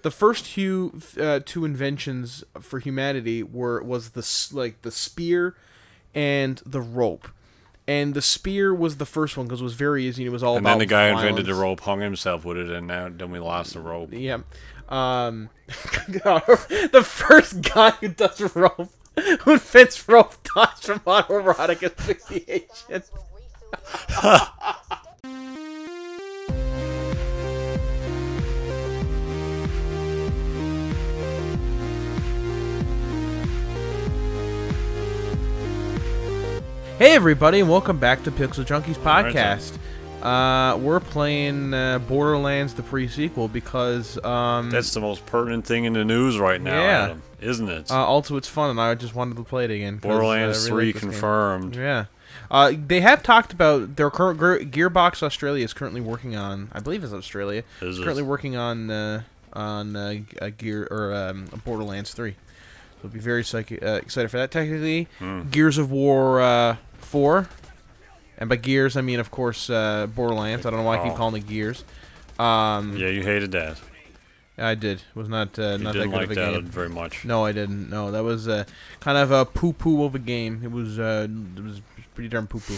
the first two inventions for humanity was the spear and the rope. And the spear was the first one because it was very easy. And it was all about And then the guy violence. invented the rope, hung himself with it, and then we lost the rope. Yeah. The first guy who does rope, who invents rope, dies from autoerotic asphyxiation. Hey everybody, and welcome back to Pixel Junkies podcast. We're playing Borderlands, the pre-sequel, because that's the most pertinent thing in the news right now, Adam, isn't it? Also, it's fun, and I just wanted to play it again. Borderlands 3 confirmed. Yeah. They have talked about their current Gearbox Australia is currently working on. I believe it's Australia. Is it? Currently working on Borderlands 3. So we'll be very excited for that. Technically, Gears of War 4. And by Gears, I mean, of course, Borderlands. I don't know why I keep calling it Gears. Yeah, you hated that. I did. It was not that good of a game. You didn't like that very much. No, I didn't. No, that was kind of a poo-poo of a game. It was pretty darn poo-poo.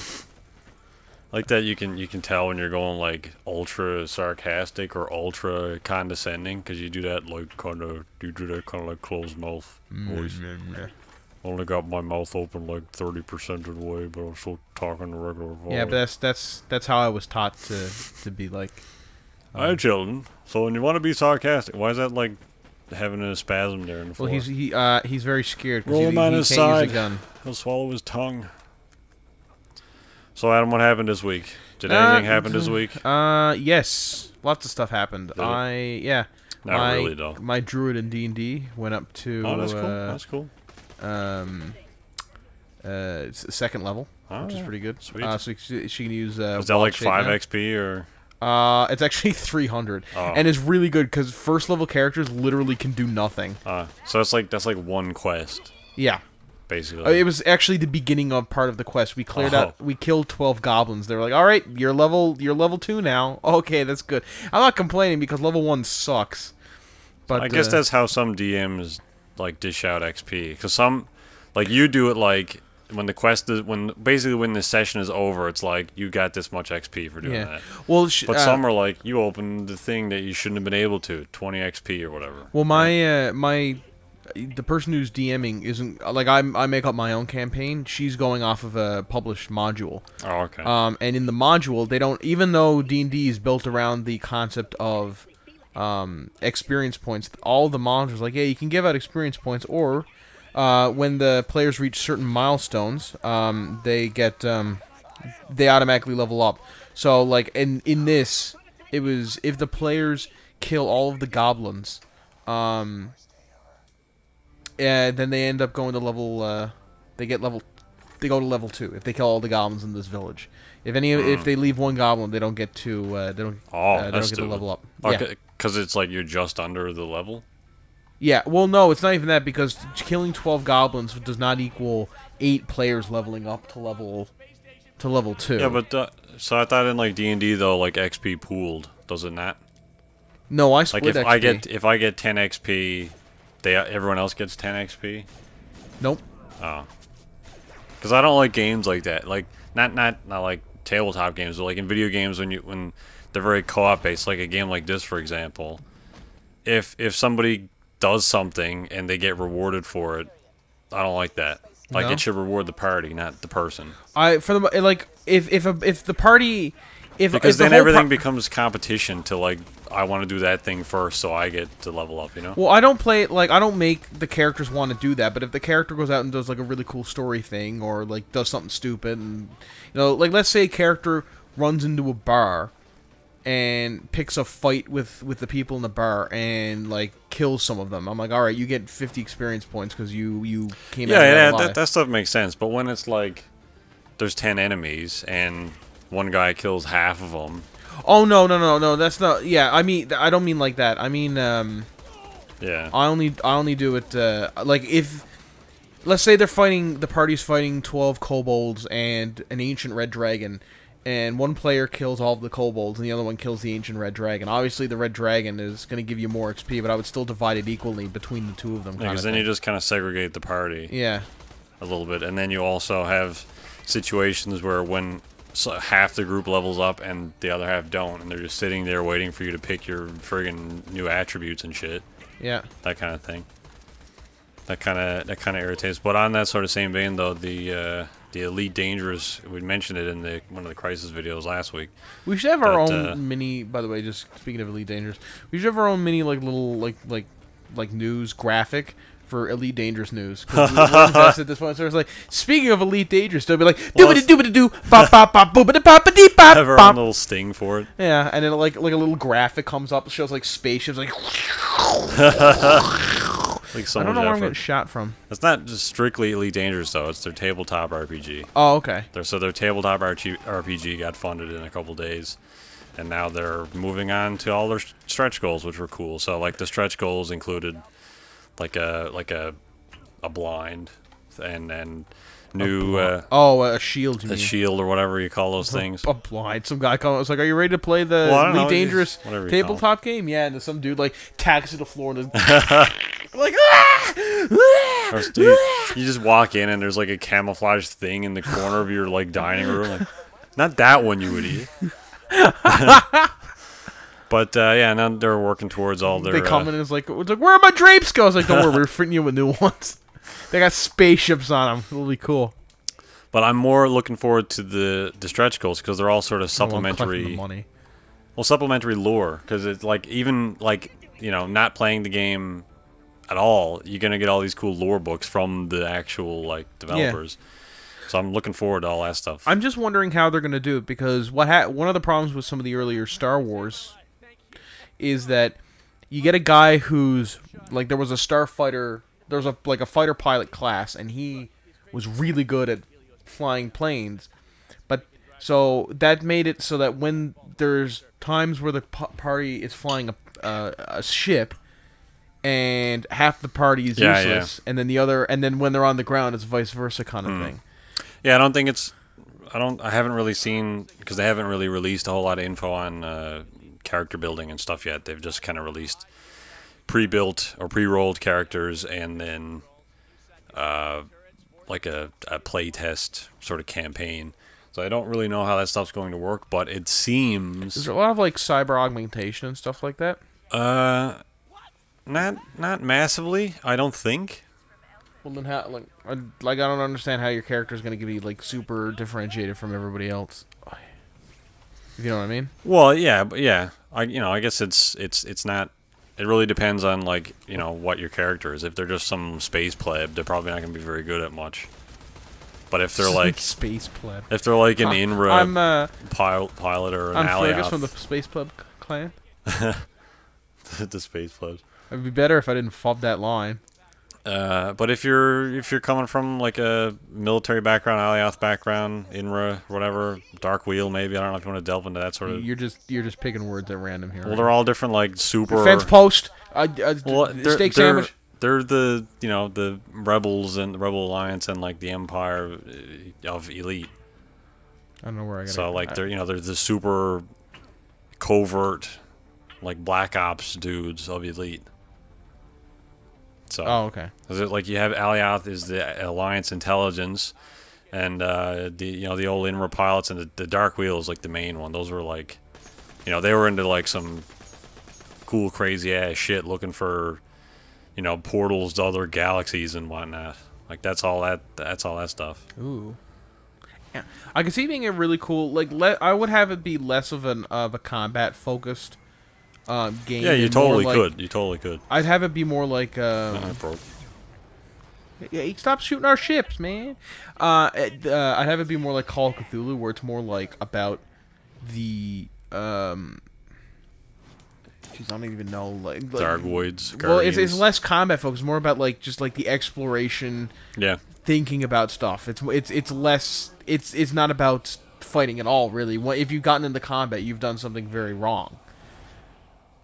Like that, you can tell when you're going like ultra sarcastic or ultra condescending, because you do that kind of like closed mouth voice. Only got my mouth open like 30% of the way, but I'm still talking the regular voice. Yeah, but that's how I was taught to be like. Hi, children. So when you want to be sarcastic, why is that like having a spasm there in the floor? Well, he's very scared because Roll him on he his can't side. use a gun. He'll swallow his tongue. So Adam, what happened this week? Did anything happen this week? Yes, lots of stuff happened. Not really though. My druid in D&D went up to. Oh, that's cool. That's cool. Second level, which is pretty good. Sweet. So she can use. Is that like 5 XP or? It's actually 300, Oh. and it's really good because first level characters literally can do nothing. So that's like one quest. Yeah. Basically. It was actually the beginning of part of the quest. We cleared out. We killed 12 goblins. They were like, "All right, you're level 2 now." Okay, that's good. I'm not complaining because level 1 sucks. But I guess that's how some DMs like dish out XP. Because some, like you do it like when the quest is when the session is over. It's like you got this much XP for doing that. Well, but some are like you opened the thing that you shouldn't have been able to, 20 XP or whatever. Well, the person who's DMing isn't like I make up my own campaign. She's going off of a published module. Oh, okay. And in the module, they don't, even though D&D is built around the concept of experience points. All the modules like, yeah, you can give out experience points, or when the players reach certain milestones, they automatically level up. So like in this, it was if the players kill all of the goblins. Then they end up going to level. They go to level 2 if they kill all the goblins in this village. If they leave one goblin, they don't get to. They don't get to level up. Because it's like you're just under the level. Yeah. Well, no, it's not even that, because killing 12 goblins does not equal 8 players leveling up to level 2. Yeah, but so I thought in like D&D though, like XP pooled, does it not? No, I split like XP. if I get 10 XP. Everyone else gets 10 XP? Nope. Oh. Because I don't like games like that. Like, not like tabletop games, but like in video games when they're very co-op based, like a game like this, for example. If somebody does something and they get rewarded for it, I don't like that. Like, it should reward the party, not the person. If the party... Because then everything becomes competition to, like, I want to do that thing first so I get to level up, you know? Well, I don't make the characters want to do that, but if the character goes out and does, like, a really cool story thing, or, like, does something stupid, and, like, let's say a character runs into a bar and picks a fight with the people in the bar and, like, kills some of them. I'm like, alright, you get 50 experience points because you came out alive. That stuff makes sense, but when it's, like, there's 10 enemies, and one guy kills half of them. Oh, no, that's not... Yeah, I mean, I don't mean like that. I mean, yeah. I only do it, like, if... Let's say the party's fighting 12 kobolds and an ancient red dragon, and one player kills all of the kobolds, and the other one kills the ancient red dragon. Obviously, the red dragon is going to give you more XP, but I would still divide it equally between the two of them. Yeah, because then you just kind of segregate the party. Yeah. A little bit, and then you also have situations where when half the group levels up and the other half don't, and they're just sitting there waiting for you to pick your friggin' new attributes and shit. Yeah. That kind of thing. That kind of irritates. But on that sort of same vein, though, the Elite Dangerous, we mentioned it in one of the Crisis videos last week. We should have our own mini. By the way, just speaking of Elite Dangerous, we should have our own mini little news graphic for Elite Dangerous news. We're invested at this point, so it's like, speaking of Elite Dangerous, they'll be like, doobity-doobity-doo, bop-bop-bop-boobity-bop-a-dee-bop. Have our own little sting for it. Yeah, and then like a little graphic comes up, shows like spaceships, like. Like I don't know where I'm getting shot from. It's not just strictly Elite Dangerous, though. It's their tabletop RPG. Oh, okay. Their tabletop RPG got funded in a couple days, and now they're moving on to all their stretch goals, which were cool. So, like, the stretch goals included like a blind, and then new a shield. You mean. Shield or whatever you call those things. A blind. Some guy called. I was like, "Are you ready to play the Elite Dangerous tabletop game?" Yeah, and some dude like tags to the floor and like, Dude, you just walk in and there's like a camouflage thing in the corner of your like dining room. Like, not that one, you idiot. But yeah, now they're working towards all their. They come in and it's like, where are my drapes go? I was like, don't worry, we're fitting you with new ones. They got spaceships on them. It'll be cool. But I'm more looking forward to the stretch goals because they're all sort of supplementary. Money. Well, supplementary lore, because it's like, even like, you know, not playing the game at all, you're gonna get all these cool lore books from the actual like developers. Yeah. So I'm looking forward to all that stuff. I'm just wondering how they're gonna do it, because one of the problems with some of the earlier Star Wars is that you get a guy who's like, there was a starfighter, there was a fighter pilot class, and he was really good at flying planes, but so that made it so that when there's times where the party is flying a ship, and half the party is useless, and then then when they're on the ground, it's vice versa kind of thing. Yeah, I haven't really seen, because they haven't really released a whole lot of info on character building and stuff yet. They've just kind of released pre-built or pre-rolled characters, and then like a play test sort of campaign. So I don't really know how that stuff's going to work, but it seems... Is there a lot of like cyber augmentation and stuff like that? Not massively, I don't think. Well, then how? I don't understand how your character is going to be like super differentiated from everybody else. If you know what I mean? Well, yeah, but yeah. I guess it's not. It really depends on, like, you know, what your character is. If they're just some space pleb, they're probably not going to be very good at much. But if they're like space pleb, if they're like an INRA pilot or an I'm Alioth, Fergus from the space pleb clan. The space plebs. It'd be better if I didn't fob that line. But if you're coming from like a military background, Alioth background, INRA, whatever, Dark Wheel, maybe, I don't know if you want to delve into that sort of. You're just picking words at random here. Well, right? They're all different, like super. Defense post. Steak sandwich. They're the the rebels and the Rebel Alliance and like the Empire of Elite. I don't know where I got. So like they're they're the super covert, like Black Ops dudes of Elite. So, okay. Is it like you have Alioth is the Alliance intelligence, and the old INRA pilots, and the Dark Wheel is like the main one. Those were like, they were into like some cool crazy ass shit, looking for, portals to other galaxies and whatnot. Like that's all that stuff. Ooh. Yeah, I can see being a really cool. Like I would have it be less of a combat focused game. Yeah, you totally could. You totally could. I'd have it be more like. Yeah, stop shooting our ships, man. I'd have it be more like Call of Cthulhu, where it's more like about the. Jeez, I don't even know. Like Dark Voids. Well, it's less combat focused, more about like just like the exploration. Yeah. Thinking about stuff. It's less. It's not about fighting at all, really. If you've gotten into combat, you've done something very wrong.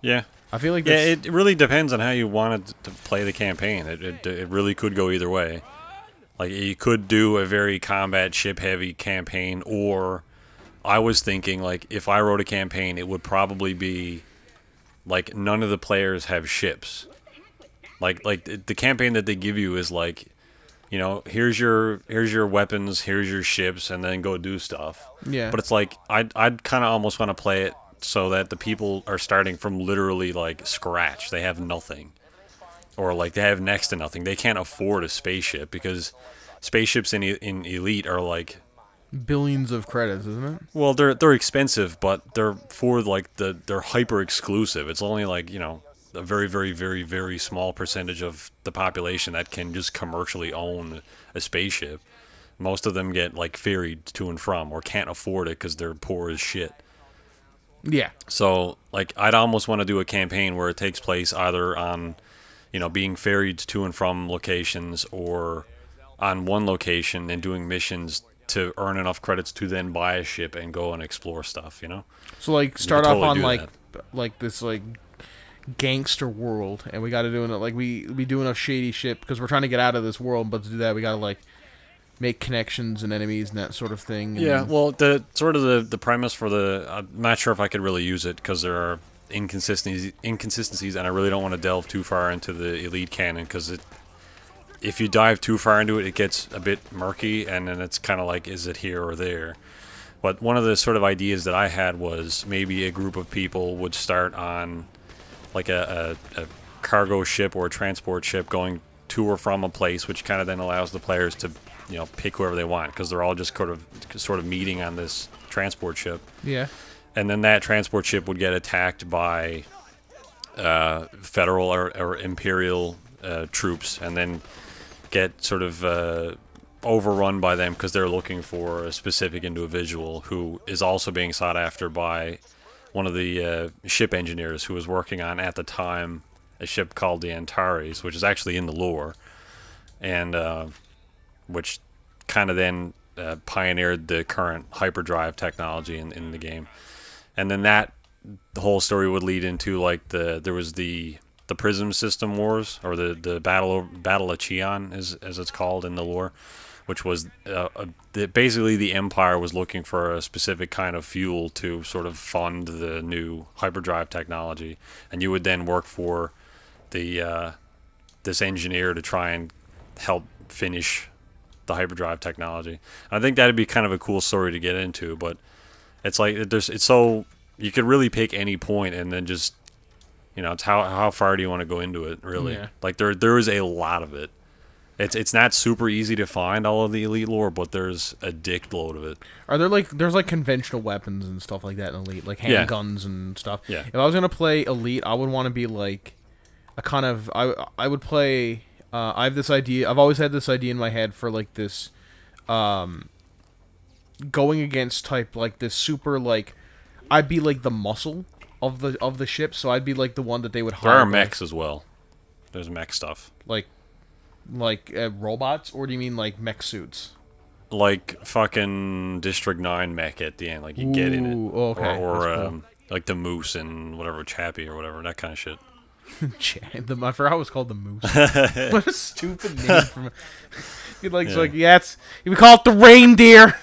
Yeah. I feel like it really depends on how you wanted to play the campaign. It really could go either way. Like you could do a very combat ship heavy campaign, or I was thinking, like, if I wrote a campaign, it would probably be, like, none of the players have ships. Like the campaign that they give you is like, you know, here's your weapons, here's your ships, and then go do stuff. Yeah. But it's like, I'd kind of almost want to play it so that the people are starting from literally, like, scratch. They have nothing. Or, like, they have next to nothing. They can't afford a spaceship, because spaceships in Elite are, like... billions of credits, isn't it? Well, they're expensive, but they're for, like, they're hyper exclusive. It's only, like, you know, a very, very, very, very small percentage of the population that can just commercially own a spaceship. Most of them get, like, ferried to and from, or can't afford it because they're poor as shit. Yeah. So, like, I'd almost want to do a campaign where it takes place either on, you know, being ferried to and from locations, or on one location and doing missions to earn enough credits to then buy a ship and go and explore stuff, you know? So, like, start off totally on, that. like this, like, gangster world, and we got to do it, like, we do enough shady shit, because we're trying to get out of this world, but to do that, we got to, like, make connections and enemies and that sort of thing. And yeah, well, the sort of the premise for the... I'm not sure if I could really use it, because there are inconsistencies, and I really don't want to delve too far into the Elite canon, because if you dive too far into it, it gets a bit murky, and then it's kind of like, is it here or there? But one of the sort of ideas that I had was maybe a group of people would start on, like, a cargo ship or a transport ship going to or from a place, which kind of then allows the players to, you know, pick whoever they want, because they're all just sort of meeting on this transport ship. Yeah. And then that transport ship would get attacked by federal or imperial troops, and then get sort of overrun by them because they're looking for a specific individual who is also being sought after by one of the ship engineers who was working on, at the time, a ship called the Antares, which is actually in the lore, and which kind of then pioneered the current hyperdrive technology in the game. And then the whole story would lead into, like, there was the Prism System Wars, or the Battle of Cheon, as it's called in the lore, which was basically the Empire was looking for a specific kind of fuel to sort of fund the new hyperdrive technology, and you would then work for this engineer to try and help finish the hyperdrive technology. I think that'd be kind of a cool story to get into, but it's like it's so you could really pick any point and then just, you know, it's how far do you want to go into it, really? Yeah. Like there is a lot of it. It's not super easy to find all of the Elite lore, but there's a dickload of it. Are there, like, there's, like, conventional weapons and stuff like that in Elite, like handguns and stuff? Yeah. If I was gonna play Elite, I would want to be like a kind of I would play. I have this idea. I've always had this idea in my head for, like, this, going against type, like, this super, like, I'd be like the muscle of the ship, so I'd be like the one that they would hire. There are mechs as well. There's mech stuff. Like robots, or do you mean like mech suits? Like fucking District 9 mech at the end, like you get in it. Okay. Or cool. like the Moose and whatever, Chappie or whatever, that kind of shit. I forgot it was called the Moose. What a stupid name from. He likes like we call it the reindeer.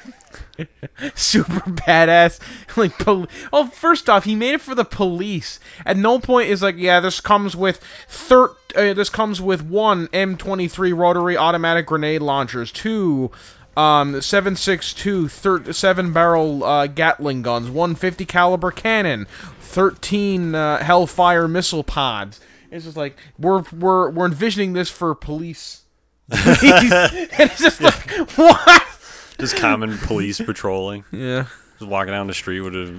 Super badass. Like, first off, he made it for the police. At no point is like, this comes with one M23 rotary automatic grenade launchers, 2 7.62 7-barrel Gatling guns, 150 caliber cannon, 13 Hellfire missile pods. It's just like we're envisioning this for police. And it's just like, what? Just common police patrolling. Yeah. Just walking down the street with a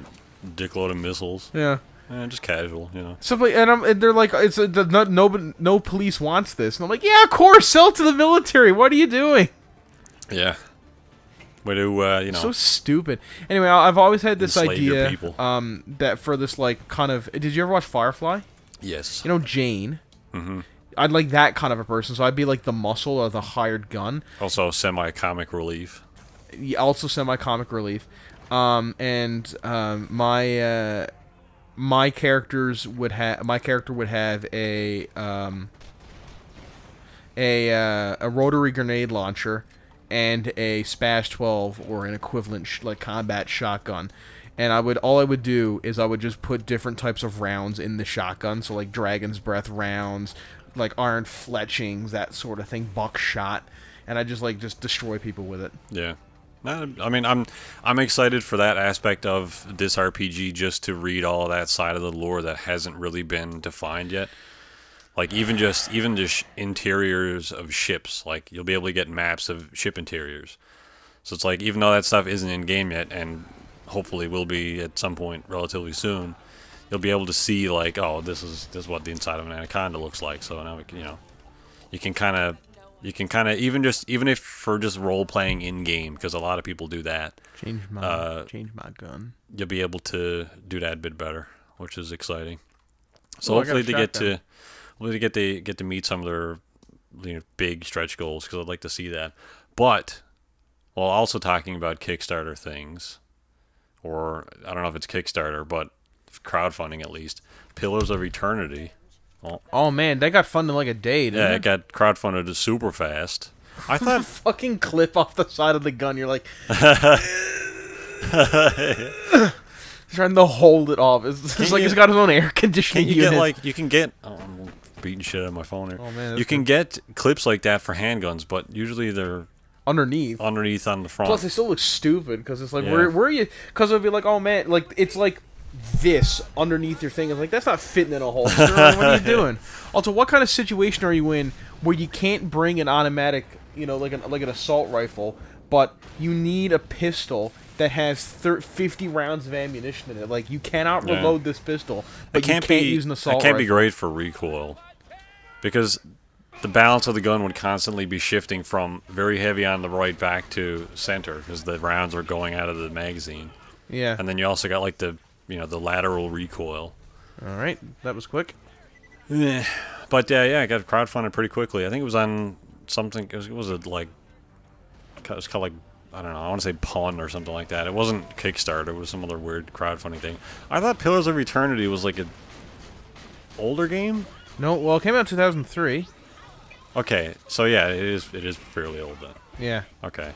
dickload of missiles. Yeah. Just casual, you know. So, and they're like, no police wants this, and I'm like, yeah, of course, sell it to the military. What are you doing? Yeah. Way to, you know. So stupid. Anyway, I've always had this idea, people. that for this, like, kind of. Did you ever watch Firefly? Yes. You know Jane. Mm-hmm. I'd like that kind of a person, so I'd be like the muscle or the hired gun. Also semi-comic relief. Also semi-comic relief. My character would have a rotary grenade launcher and a Spash 12 or an equivalent like combat shotgun. And all I would do is I would just put different types of rounds in the shotgun, so like Dragon's Breath rounds, like iron fletchings, that sort of thing, buckshot, and I just destroy people with it. Yeah. I mean, I'm excited for that aspect of this RPG, just to read all of that side of the lore that hasn't really been defined yet. Like even just interiors of ships, like you'll be able to get maps of ship interiors. So it's like, even though that stuff isn't in game yet, and hopefully will be at some point relatively soon, you'll be able to see like, oh, this is what the inside of an anaconda looks like. So now you can kind of even if for just role playing in game, because a lot of people do that. Change my gun. You'll be able to do that a bit better, which is exciting. So hopefully they get to meet some of their big stretch goals, because I'd like to see that. But while also talking about Kickstarter things, or I don't know if it's Kickstarter, but crowdfunding at least, Pillars of Eternity. Well, oh man, that got funded in like a day, didn't it? Yeah, it got crowdfunded super fast. I thought fucking clip off the side of the gun. You're like trying to hold it off. It's like it's got its own air conditioning unit. You can get. Oh, I'm beating shit out of my phone here. Oh man, you can get clips like that for handguns, but usually they're underneath on the front. Plus, they still look stupid because it's like, where are you? Because it'll be like, oh man, like it's like this underneath your thing. It's like, that's not fitting in a holster. What are you doing? Also, what kind of situation are you in where you can't bring an automatic, like an assault rifle, but you need a pistol that has 50 rounds of ammunition in it? Like, you cannot reload this pistol, but you can't use an assault rifle. It can't be great for recoil, because the balance of the gun would constantly be shifting from very heavy on the right back to center, because the rounds are going out of the magazine. Yeah. And then you also got like the lateral recoil. All right, that was quick. Yeah. But yeah, it got crowdfunded pretty quickly. I think it was on something. It was called like, I don't know, I want to say Pun or something like that. It wasn't Kickstarter. It was some other weird crowdfunding thing. I thought Pillars of Eternity was like an older game. No, well, it came out in 2003. Okay, so yeah, it is fairly old then. Yeah. Okay.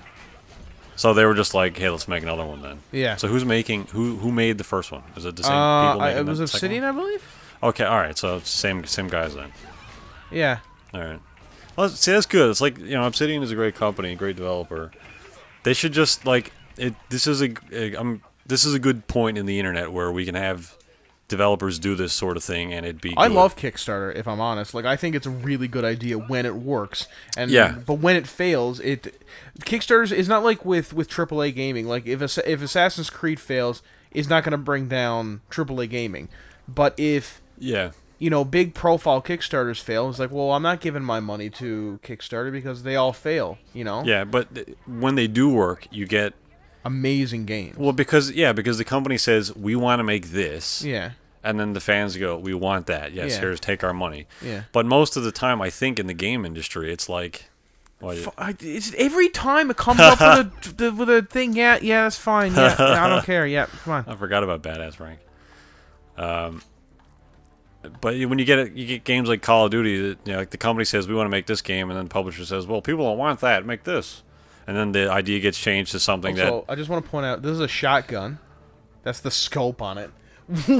So they were just like, hey, let's make another one then. Yeah. So who made the first one? Is it the same people making it was Obsidian, I believe. Okay, all right. So same guys then. Yeah. All right. Well, see, that's good. It's like, Obsidian is a great company, great developer. They should just like it. This is a good point in the internet where we can have developers do this sort of thing, and it'd be good. I love Kickstarter, if I'm honest. Like, I think it's a really good idea when it works. And yeah. But when it fails, Kickstarter is not like with AAA gaming. Like, if Assassin's Creed fails, it's not going to bring down AAA gaming. But if big profile Kickstarters fail, it's like, well, I'm not giving my money to Kickstarter because they all fail. Yeah, but when they do work, you get amazing games. Well, because the company says we want to make this. Yeah. And then the fans go, we want that. Yes, here's, take our money. Yeah. But most of the time, I think in the game industry, it's like, it's every time it comes up with a thing. Yeah, that's fine. Yeah, I don't care. Yeah, come on. I forgot about Badass Rank. But when you get games like Call of Duty, like the company says we want to make this game, and then the publisher says, well, people don't want that. Make this. And then the idea gets changed to something that... I just want to point out, this is a shotgun. That's the scope on it.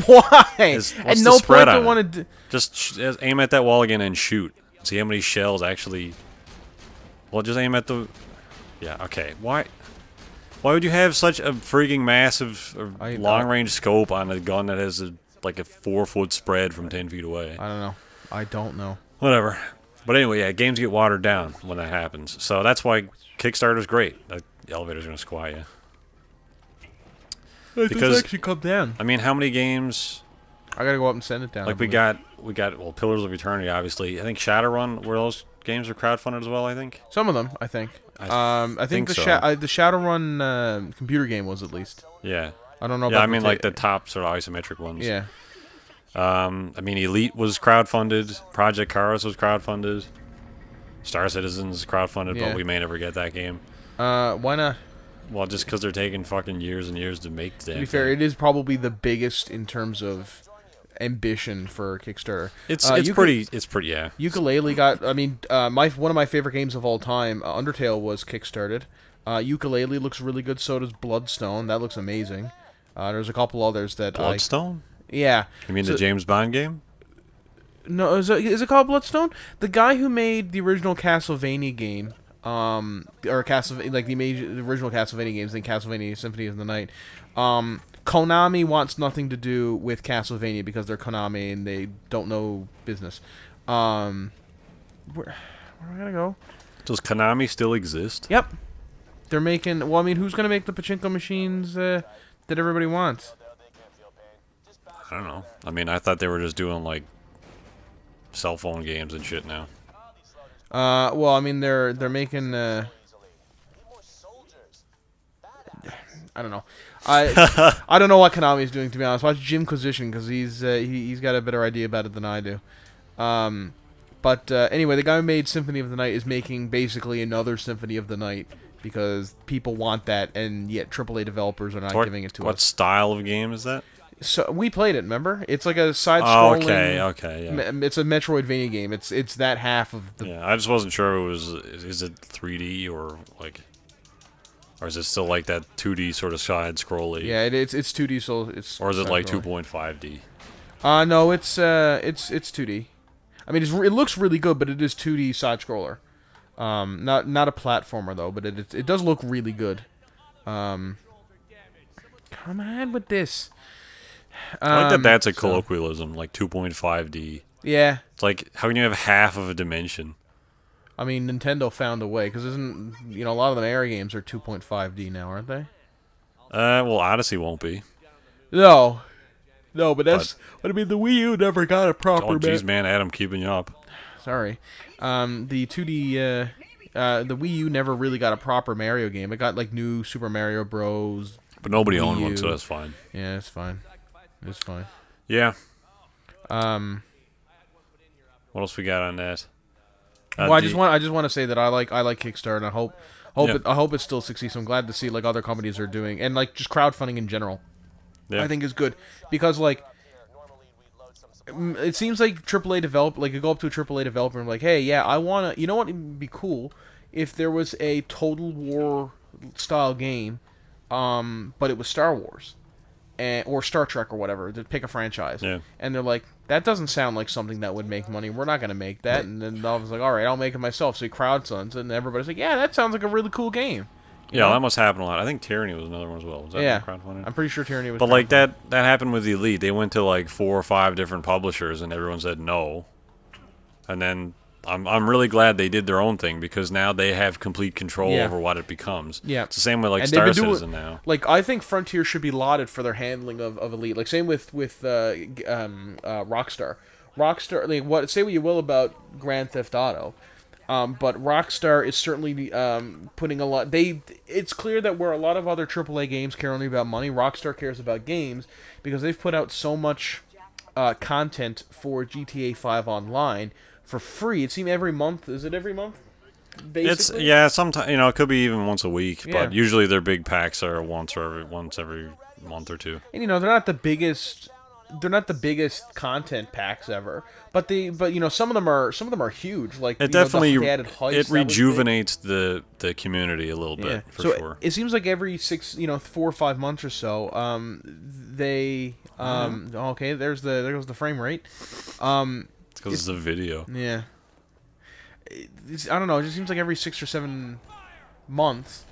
Why? At no point do I want to... Just aim at that wall again and shoot. See how many shells actually... Well, just aim at the... Yeah, okay. Why would you have such a freaking massive long-range scope on a gun that has like a 4-foot spread from 10 feet away? I don't know. Whatever. But anyway, yeah, games get watered down when that happens. So that's why Kickstarter's great. The elevator's gonna squat you. Because actually come down. I mean, how many games? I gotta go up and send it down. Like we got well, Pillars of Eternity, obviously. I think Shadowrun, were those games are crowdfunded as well? I think some of them. I think. I think the Shadowrun computer game was at least. Yeah. I don't know. Yeah, about I mean like the top sort of isometric ones. Yeah. I mean, Elite was crowdfunded. Project Cars was crowdfunded. Star Citizen's crowdfunded, but we may never get that game. Why not? Well, just because they're taking fucking years and years to make the damn To be fair, it is probably the biggest in terms of ambition for Kickstarter. It's pretty yeah. Yooka-Laylee got. I mean, one of my favorite games of all time, Undertale, was kickstarted. Yooka-Laylee looks really good. So does Bloodstone. That looks amazing. There's a couple others that Bloodstone. Yeah. You mean the James Bond game? No, is it called Bloodstone? The guy who made the original Castlevania game, or the original Castlevania games, then Castlevania Symphony of the Night. Konami wants nothing to do with Castlevania because they're Konami and they don't know business. Where am I gonna go? Does Konami still exist? Yep. They're making. Well, I mean, who's gonna make the pachinko machines that everybody wants? I don't know. I mean, I thought they were just doing like cell phone games and shit now. Well, I mean, they're making. I don't know. I don't know what Konami is doing, to be honest. Watch Jimquisition because he's got a better idea about it than I do. But anyway, the guy who made Symphony of the Night is making basically another Symphony of the Night because people want that, and yet AAA developers are not giving it to us. What style of game is that? So we played it. Remember, it's like a side-scrolling. Okay, yeah. It's a Metroidvania game. It's that half of the. Yeah, I just wasn't sure it was. Is it 3D or like, or is it still like that 2D sort of side-scrolling? Yeah, it's 2D. So it's. Or is it like 2.5D? No, it's 2D. I mean, it looks really good, but it is 2D side-scroller. Not a platformer though, but it does look really good. Come on with this. I like that's a colloquialism, like 2.5D. Yeah. It's like, how can you have half of a dimension? I mean, Nintendo found a way, because a lot of the Mario games are 2.5D now, aren't they? Well, Odyssey won't be. No, but that's. But I mean, the Wii U never got a proper. Oh, jeez, man, Adam, keeping you up. Sorry, the 2D, the Wii U never really got a proper Mario game. It got like new Super Mario Bros. But nobody owned one, so that's fine. Yeah, it's fine. It's fine. Yeah. What else we got on that? Well, I just want to say that I like Kickstarter, and I hope it still succeeds. So I'm glad to see like other companies are doing, and like just crowdfunding in general. Yeah. I think is good because like it seems like AAA developer, like you go up to a AAA developer and like, hey, yeah, I wanna. You know what would be cool if there was a Total War style game, but it was Star Wars. Or Star Trek or whatever, to pick a franchise. Yeah. And they're like, that doesn't sound like something that would make money. We're not going to make that. And then I was like, all right, I'll make it myself. So he crowdfunds it, and everybody's like, yeah, that sounds like a really cool game. You know? That must happen a lot. I think Tyranny was another one as well. Was that crowdfunded? I'm pretty sure Tyranny was. But like that happened with Elite. They went to like 4 or 5 different publishers, and everyone said no. And then I'm really glad they did their own thing because now they have complete control over what it becomes. Yeah, it's the same way like Star Citizen now. Like I think Frontier should be lauded for their handling of Elite. Like same with Rockstar. Rockstar, like say what you will about Grand Theft Auto, but Rockstar is certainly putting a lot. It's clear that where a lot of other AAA games care only about money, Rockstar cares about games because they've put out so much content for GTA 5 Online. For free, it seems every month. Is it every month? Basically? It's sometimes it could be even once a week, but usually their big packs are once every month or two. And they're not the biggest. They're not the biggest content packs ever, but some of them are huge. Like it definitely it rejuvenates the community a little bit for sure. It seems like every 4 or 5 months or so, they okay. There goes the frame rate. Because it's a video. Yeah. I don't know. It just seems like every 6 or 7 months,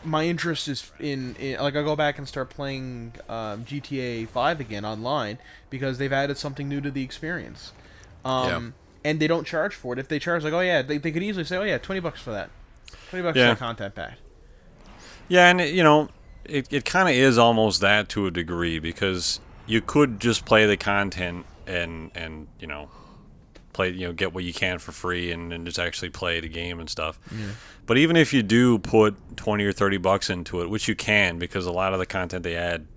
my interest is in like I go back and start playing GTA 5 again online because they've added something new to the experience. And they don't charge for it. If they charge, like, oh yeah, they could easily say, oh yeah, $20 for that, $20 for that content pack. Yeah, and it kind of is almost that to a degree because you could just play the content and play get what you can for free and just actually play the game and stuff. Yeah. But even if you do put $20 or $30 into it, which you can because a lot of the content they add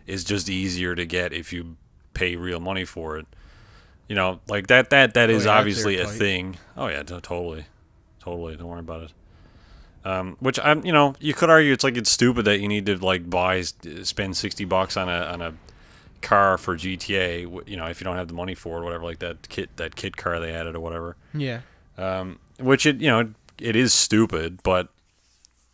is just easier to get if you pay real money for it. Like that is obviously a thing. Oh yeah, totally. Don't worry about it. Which you could argue it's stupid that you need to like spend $60 on a car for GTA, you know, if you don't have the money for it, whatever, like that kit car they added or whatever. Yeah. Which you know, it is stupid, but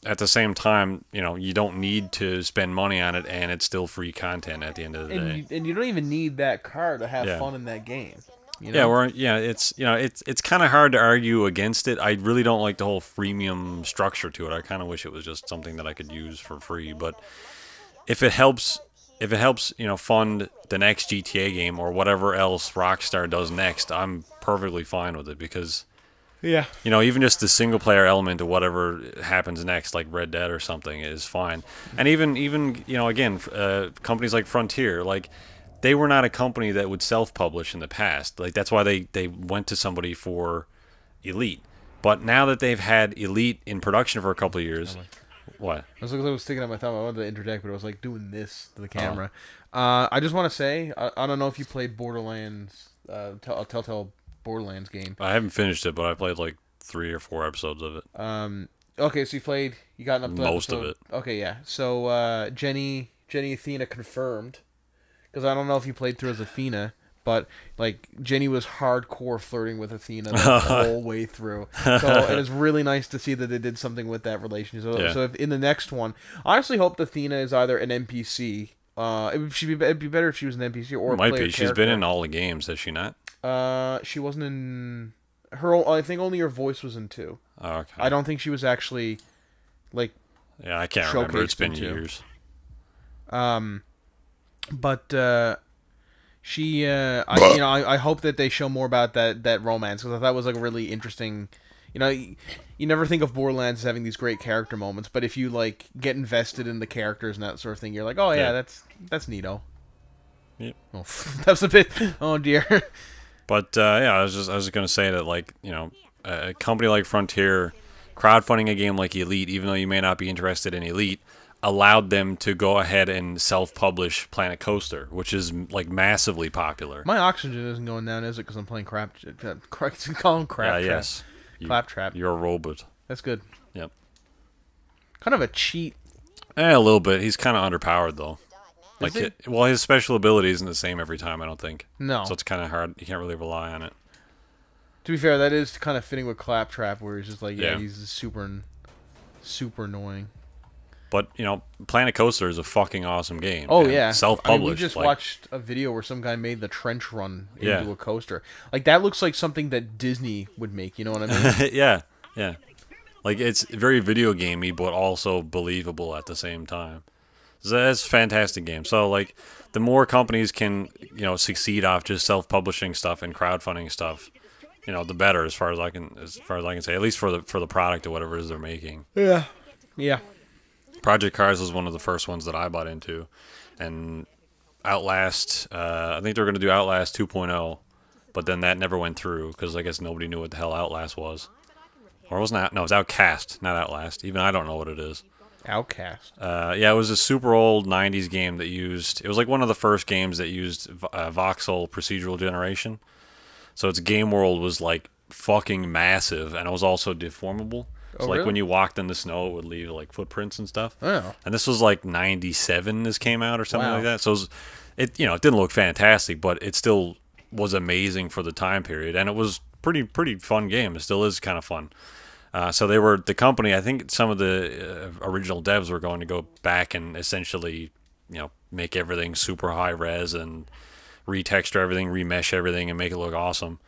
at the same time, you know, you don't need to spend money on it, and it's still free content at the end of the day. And you don't even need that car to have Yeah. fun in that game. You Yeah, know? it's you know, it's kind of hard to argue against it. I really don't like the whole freemium structure to it. I kind of wish it was just something that I could use for free. But if it helps, you know, fund the next GTA game or whatever else Rockstar does next, I'm perfectly fine with it because, Yeah. you know, even just the single player element of whatever happens next, like Red Dead or something, is fine. And even you know, again, companies like Frontier, like, they were not a company that would self-publish in the past. Like, that's why they went to somebody for Elite. But now that they've had Elite in production for a couple of years, what? I was sticking out my thumb. I wanted to interject, but I was like doing this to the camera. I just want to say, I don't know if you played Borderlands, Telltale Borderlands game. I haven't finished it, but I played like 3 or 4 episodes of it. Okay, so you got up to Most of episode. it. Okay, yeah. So Jenny Athena confirmed, because I don't know if you played through as Athena, but like Jenny was hardcore flirting with Athena the whole way through. So and it's really nice to see that they did something with that relationship. So, Yeah. so if in the next one, I honestly hope Athena is either an NPC. It'd be better if she was an NPC or a Might player be. She's character. been in all the games, has she not? She wasn't in her. I think only her voice was in 2. Oh, okay. I don't think she was actually like. Yeah, I can't remember. It's been showcased in 2. years. But she, I hope that they show more about that romance, because I thought it was like a really interesting. You know, you never think of Borderlands as having these great character moments, but if you like get invested in the characters and that sort of thing, you're like, oh yeah, that's neato. Yep. Oh, that's a bit. Oh dear. But yeah, I was just gonna say that, like, you know, a company like Frontier crowdfunding a game like Elite, even though you may not be interested in Elite, allowed them to go ahead and self-publish Planet Coaster, which is like massively popular. My oxygen isn't going down, is it? Because I'm playing crap. Call him crap. Yes. Claptrap. You're a robot. That's good. Yep. Kind of a cheat. A little bit. He's kind of underpowered though. Is he? Well, his special ability isn't the same every time, I don't think. No. So it's kind of hard. You can't really rely on it. To be fair, that is kind of fitting with Claptrap, where he's just like, Yeah. he's super annoying. But, you know, Planet Coaster is a fucking awesome game. Oh, and yeah. self-published. We just like, watched a video where some guy made the trench run into Yeah. a coaster. Like, that looks like something that Disney would make, you know what I mean? yeah, yeah. Like, it's very video gamey, but also believable at the same time. So that's a fantastic game. So, like, the more companies can, you know, succeed off just self-publishing stuff and crowdfunding stuff, you know, the better, as far as I can say. At least for the product or whatever it is they're making. Yeah. Yeah. Project Cars was one of the first ones that I bought into, and Outlast. I think they were going to do Outlast 2.0, but then that never went through because I guess nobody knew what the hell Outlast was, or it wasn't. No, it was Outcast, not Outlast. Even I don't know what it is. Outcast. Yeah, it was a super old '90s game that used. It was like one of the first games that used voxel procedural generation. So its game world was like fucking massive, and it was also deformable. So, like, really? when you walked in the snow, it would leave, like, footprints and stuff. Oh. And this was, like, 97 this came out or something Wow. like that. So, it didn't look fantastic, but it still was amazing for the time period. And it was pretty fun game. It still is kind of fun. So the company, I think some of the original devs were going to go back and essentially, you know, make everything super high res and retexture everything, remesh everything, and make it look awesome.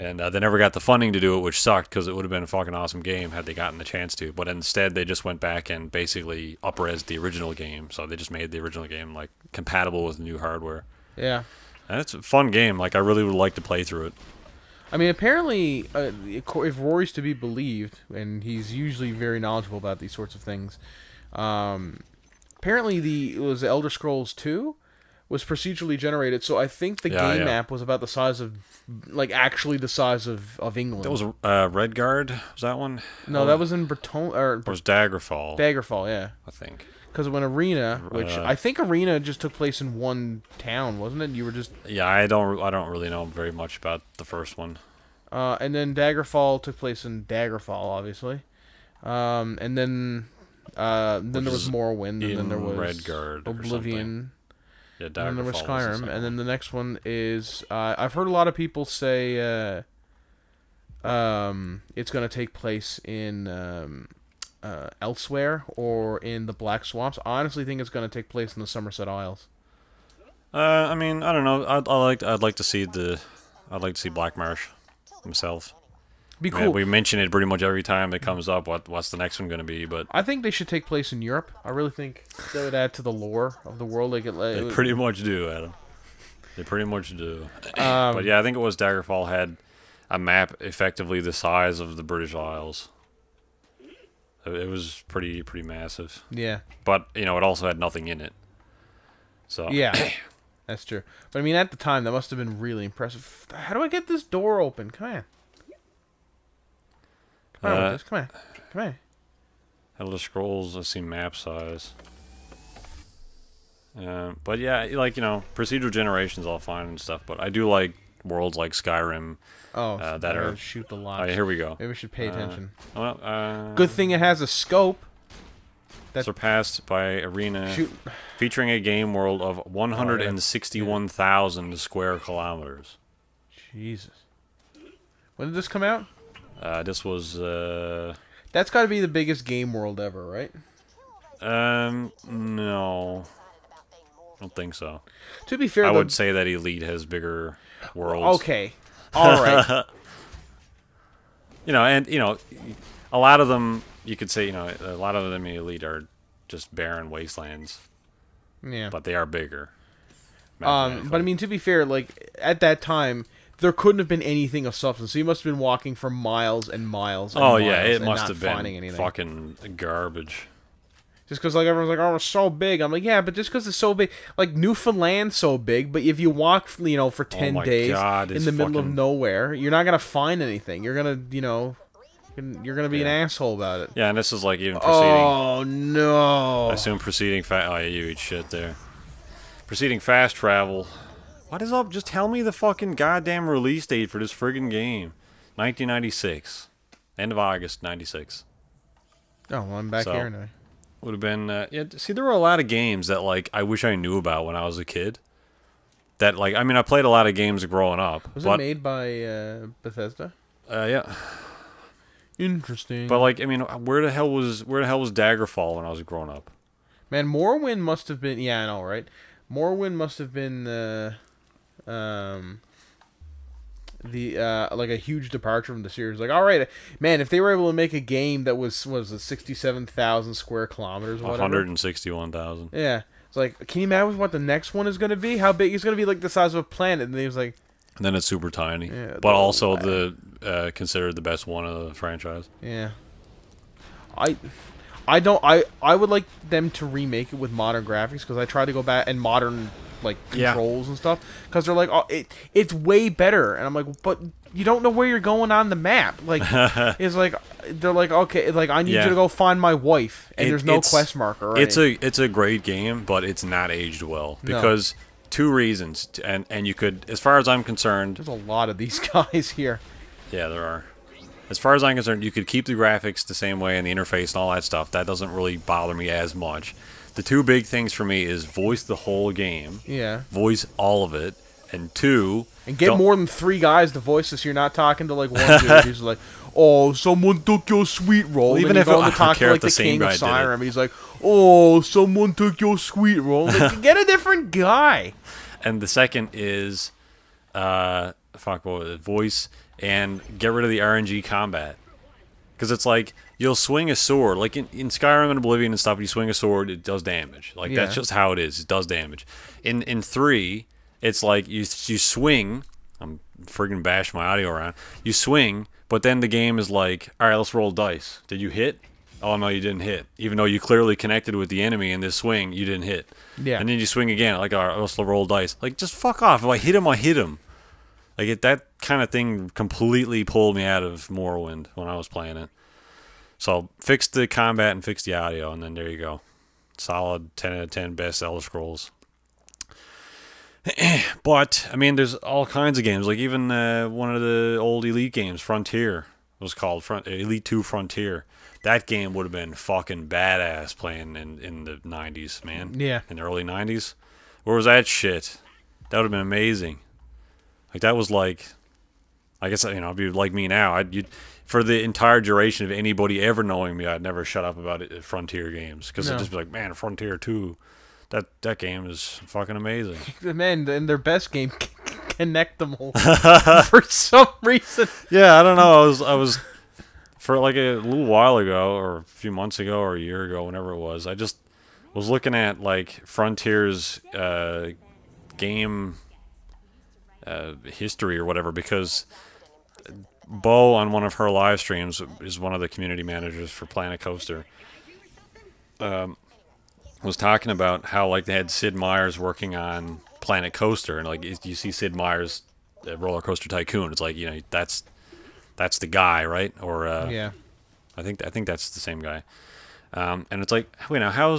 And they never got the funding to do it, which sucked because it would have been a fucking awesome game had they gotten the chance to. But instead, they just went back and basically up-resed the original game. So they just made the original game like compatible with new hardware. Yeah. And it's a fun game. Like, I really would like to play through it. I mean, apparently, if Rory's to be believed, and he's usually very knowledgeable about these sorts of things, apparently it was Elder Scrolls 2 was procedurally generated, so I think the game map was about the size of, like, actually the size of England. That was Redguard, was that one? No, that was in Breton, or it was Daggerfall. Daggerfall, yeah. I think. Because when Arena, which I think Arena just took place in one town, wasn't it? You were just... Yeah, I don't really know very much about the first one. And then Daggerfall took place in Daggerfall, obviously. And then there was Morrowind, and then there was Redguard Oblivion. Yeah, And then there was Daggerfall was the Skyrim, second and then one. the next one is I've heard a lot of people say it's going to take place in elsewhere or in the Black Swamps. I honestly think it's going to take place in the Somerset Isles. I mean, I don't know. I'd like to see Black Marsh myself. Be I mean, cool. we mention it pretty much every time it comes up. What's the next one going to be? But I think they should take place in Europe. I really think that would add to the lore of the world. they pretty much do, Adam. They pretty much do. But yeah, I think it was Daggerfall had a map effectively the size of the British Isles. It was pretty massive. Yeah. But you know, it also had nothing in it. So Yeah, that's true. But I mean, at the time, that must have been really impressive. How do I get this door open? Come on. Come on with this. Come on. Come on. Elder Scrolls, I see map size. But yeah, like, you know, procedural generation's all fine and stuff, but I do like worlds like Skyrim. Oh, that are shoot the Oh, lock. yeah, here we go. Maybe we should pay attention. Well, Good thing it has a scope. Surpassed by Arena, Shoot. featuring a game world of 161,000 square kilometers. Jesus. When did this come out? This was That's got to be the biggest game world ever, right? no, I don't think so. To be fair, I would say that Elite has bigger worlds. Okay. All right. You know, and you know, a lot of them you could say, you know, a lot of them in Elite are just barren wastelands, Yeah. but they are bigger. But I mean, to be fair, like at that time, there couldn't have been anything of substance. So you must have been walking for miles and miles. And oh miles yeah, it and must not have finding been anything. fucking garbage. Just because like everyone's like, oh, it's so big. I'm like, yeah, but just because it's so big, like Newfoundland's so big, but if you walk, you know, for 10 days in the middle of nowhere, you're not gonna find anything. You're gonna, you know, you're gonna be an asshole about it. Yeah, and this is like even proceeding. Oh no! I assume proceeding fast. Oh yeah, you eat shit there. Proceeding fast travel. What is up? Just tell me the fucking goddamn release date for this friggin' game. 1996. End of August, 96. Oh, well, I'm back here now. Would have been, yeah, see, there were a lot of games that, like, I wish I knew about when I was a kid. That, like, I mean, I played a lot of games growing up. Was it made by Bethesda? Yeah. Interesting. But, like, I mean, where the hell was Daggerfall when I was growing up? Man, Morrowind must have been, yeah, I know, right? Morrowind must have been, like a huge departure from the series. Like, all right, man, if they were able to make a game that was 67,000 square kilometers, or whatever, 161,000. Yeah, it's like, can you imagine what the next one is going to be? How big? It's going to be like the size of a planet. And he was like, and then it's super tiny, yeah, but also considered the best one of the franchise. Yeah, I would like them to remake it with modern graphics because I tried to go back and modern like controls and stuff because they're like, oh, it's way better, and I'm like, but you don't know where you're going on the map. Like, it's like they're like, okay, like I need you to go find my wife, and there's no quest marker. Right? It's a great game, but it's not aged well because two reasons, and you could, as far as I'm concerned, there's a lot of these guys here. Yeah, there are. As far as I'm concerned, you could keep the graphics the same way and the interface and all that stuff. That doesn't really bother me as much. The two big things for me is voice the whole game. Yeah. Voice all of it. And two... And get more than 3 guys to voice this. You're not talking to, like, one dude who's like, oh, someone took your sweet roll. Well, even and if going to talk to, like, the the king of Skyrim. and he's like, oh, someone took your sweet roll. Like, get a different guy. And the second is... voice and get rid of the RNG combat. Because it's like, you'll swing a sword. Like in Skyrim and Oblivion and stuff, you swing a sword, it does damage. Like, that's just how it is. It does damage. In 3, it's like, you swing. I'm friggin' bash my audio around. You swing, but then the game is like, alright, let's roll dice. Did you hit? Oh, no, you didn't hit. Even though you clearly connected with the enemy in this swing, you didn't hit. Yeah. And then you swing again. Like, alright, let's roll dice. Like, just fuck off. If I hit him, I hit him. Like, that kind of thing completely pulled me out of Morrowind when I was playing it. So, fix the combat and fix the audio, and then there you go. Solid 10 out of 10 best Elder Scrolls. But, I mean, there's all kinds of games. Like, even one of the old Elite games, Frontier, was called Elite 2 Frontier. That game would have been fucking badass playing in the 90s, man. Yeah. In the early 90s. Where was that shit? That would have been amazing. Like, that was like... I guess, you know, if you'd like me now, for the entire duration of anybody ever knowing me, I'd never shut up about it, Frontier games. Because I'd just be like, man, Frontier 2, that game is fucking amazing. Man, in their best game, Connectable. For some reason. Yeah, I don't know. I was for like a little while ago, or a few months ago, or a year ago, whenever it was, I just was looking at, like, Frontier's game history or whatever, because... Bo, on one of her live streams, is one of the community managers for Planet Coaster, was talking about how, like, they had Sid Meier's working on Planet Coaster, and, like, you see Sid Meier's Roller Coaster Tycoon. It's like, you know, that's the guy, right? Or yeah, I think that's the same guy. And it's like, you know,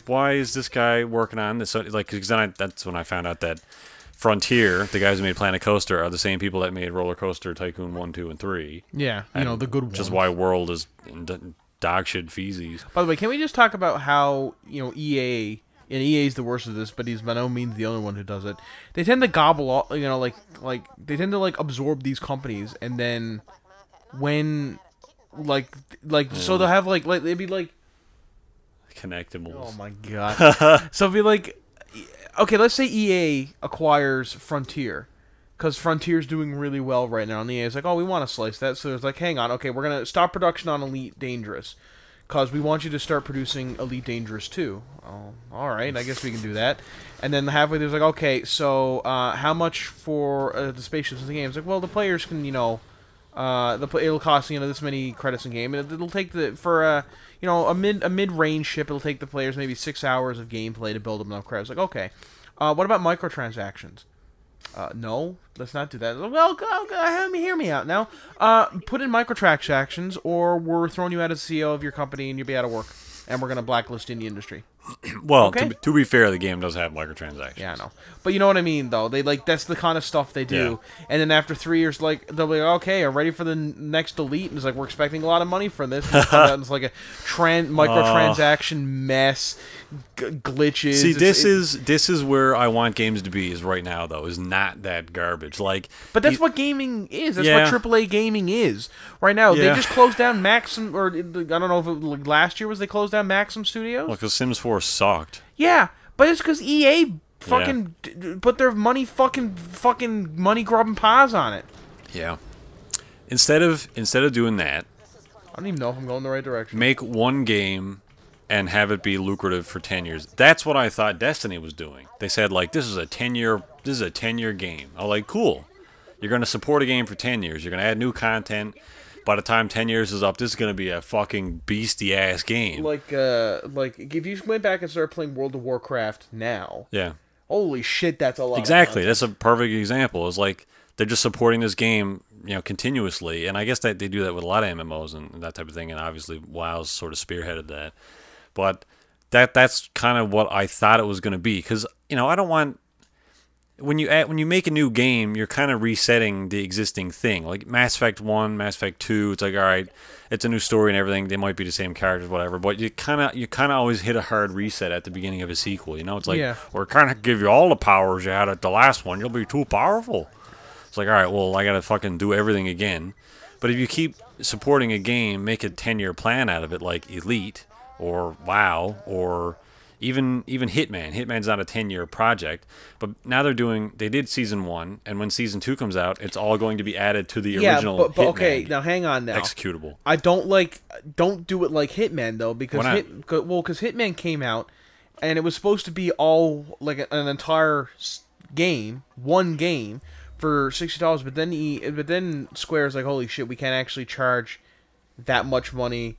why is this guy working on this? So, like, because then that's when I found out that Frontier, the guys who made Planet Coaster, are the same people that made Roller Coaster Tycoon 1, 2, and 3. Yeah, you know, the good ones. Just why World is dog shit feces. By the way, can we just talk about how, you know, EA, and EA's the worst of this, but he's by no means the only one who does it. They tend to gobble all, you know, like they tend to, like, absorb these companies, and then when, so they'll have, like, they'd be like... Connectables. Oh my god. So it'd be like... Okay, let's say EA acquires Frontier, because Frontier's doing really well right now, and EA's like, oh, we want to slice that, so it's like, hang on, okay, we're going to stop production on Elite Dangerous, because we want you to start producing Elite Dangerous 2. Oh, alright, I guess we can do that. And then halfway there's like, okay, so, how much for the spaceships in the game? It's like, well, the players can, you know, it'll cost, you know, this many credits in game, and it'll take you know, a mid-range ship, it'll take the players maybe 6 hours of gameplay to build up enough credits. Like, okay, what about microtransactions? No, let's not do that. Well, hear me out now. Put in microtransactions, or we're throwing you out as CEO of your company, and you'll be out of work, and we're gonna blacklist you in the industry. Well, okay? to be fair, the game does have microtransactions. Yeah, I know. But you know what I mean, though. They, like, that's the kind of stuff they do. Yeah. And then after 3 years, like, they'll be like, okay, are ready for the next Elite? And it's like, we're expecting a lot of money for this. And it's like a microtransaction mess, glitches. See, this is where I want games to be, is right now, though, is not that garbage. Like, but that's what gaming is. That's what AAA gaming is. Right now, they just closed down Maxim, or I don't know if it, last year was they closed down Maxim Studios? Well, because Sims 4 sucked. Yeah, but it's because EA fucking put their money fucking money grubbing paws on it. Yeah. Instead of doing that, I don't even know if I'm going the right direction. Make one game and have it be lucrative for 10 years. That's what I thought Destiny was doing. They said, like, this is a 10-year game. I'm like, cool. You're going to support a game for 10 years. You're going to add new content. By the time 10 years is up, this is going to be a fucking beastie-ass game. Like, if you went back and started playing World of Warcraft now... Yeah. Holy shit, that's a lot. Exactly. That's a perfect example. It's like, they're just supporting this game, you know, continuously. And I guess that they do that with a lot of MMOs and that type of thing. And obviously, WoW's sort of spearheaded that. But that's kind of what I thought it was going to be. Because, you know, I don't want... When you make a new game, you're kind of resetting the existing thing. Like Mass Effect 1, Mass Effect 2, it's like, all right, it's a new story and everything. They might be the same characters, whatever. But you kind of always hit a hard reset at the beginning of a sequel. You know, it's like, we're kind of give you all the powers you had at the last one. You'll be too powerful. It's like, all right, well, I got to fucking do everything again. But if you keep supporting a game, make a 10-year plan out of it, like Elite or WoW or... Even Hitman. Hitman's not a 10-year project, but now they did Season 1, and when Season 2 comes out, it's all going to be added to the original but Hitman okay, now hang on now. Executable. I don't do it like Hitman, though, because because Hitman came out, and it was supposed to be all, like, an entire game, one game, for $60, but then Square's like, holy shit, we can't actually charge that much money,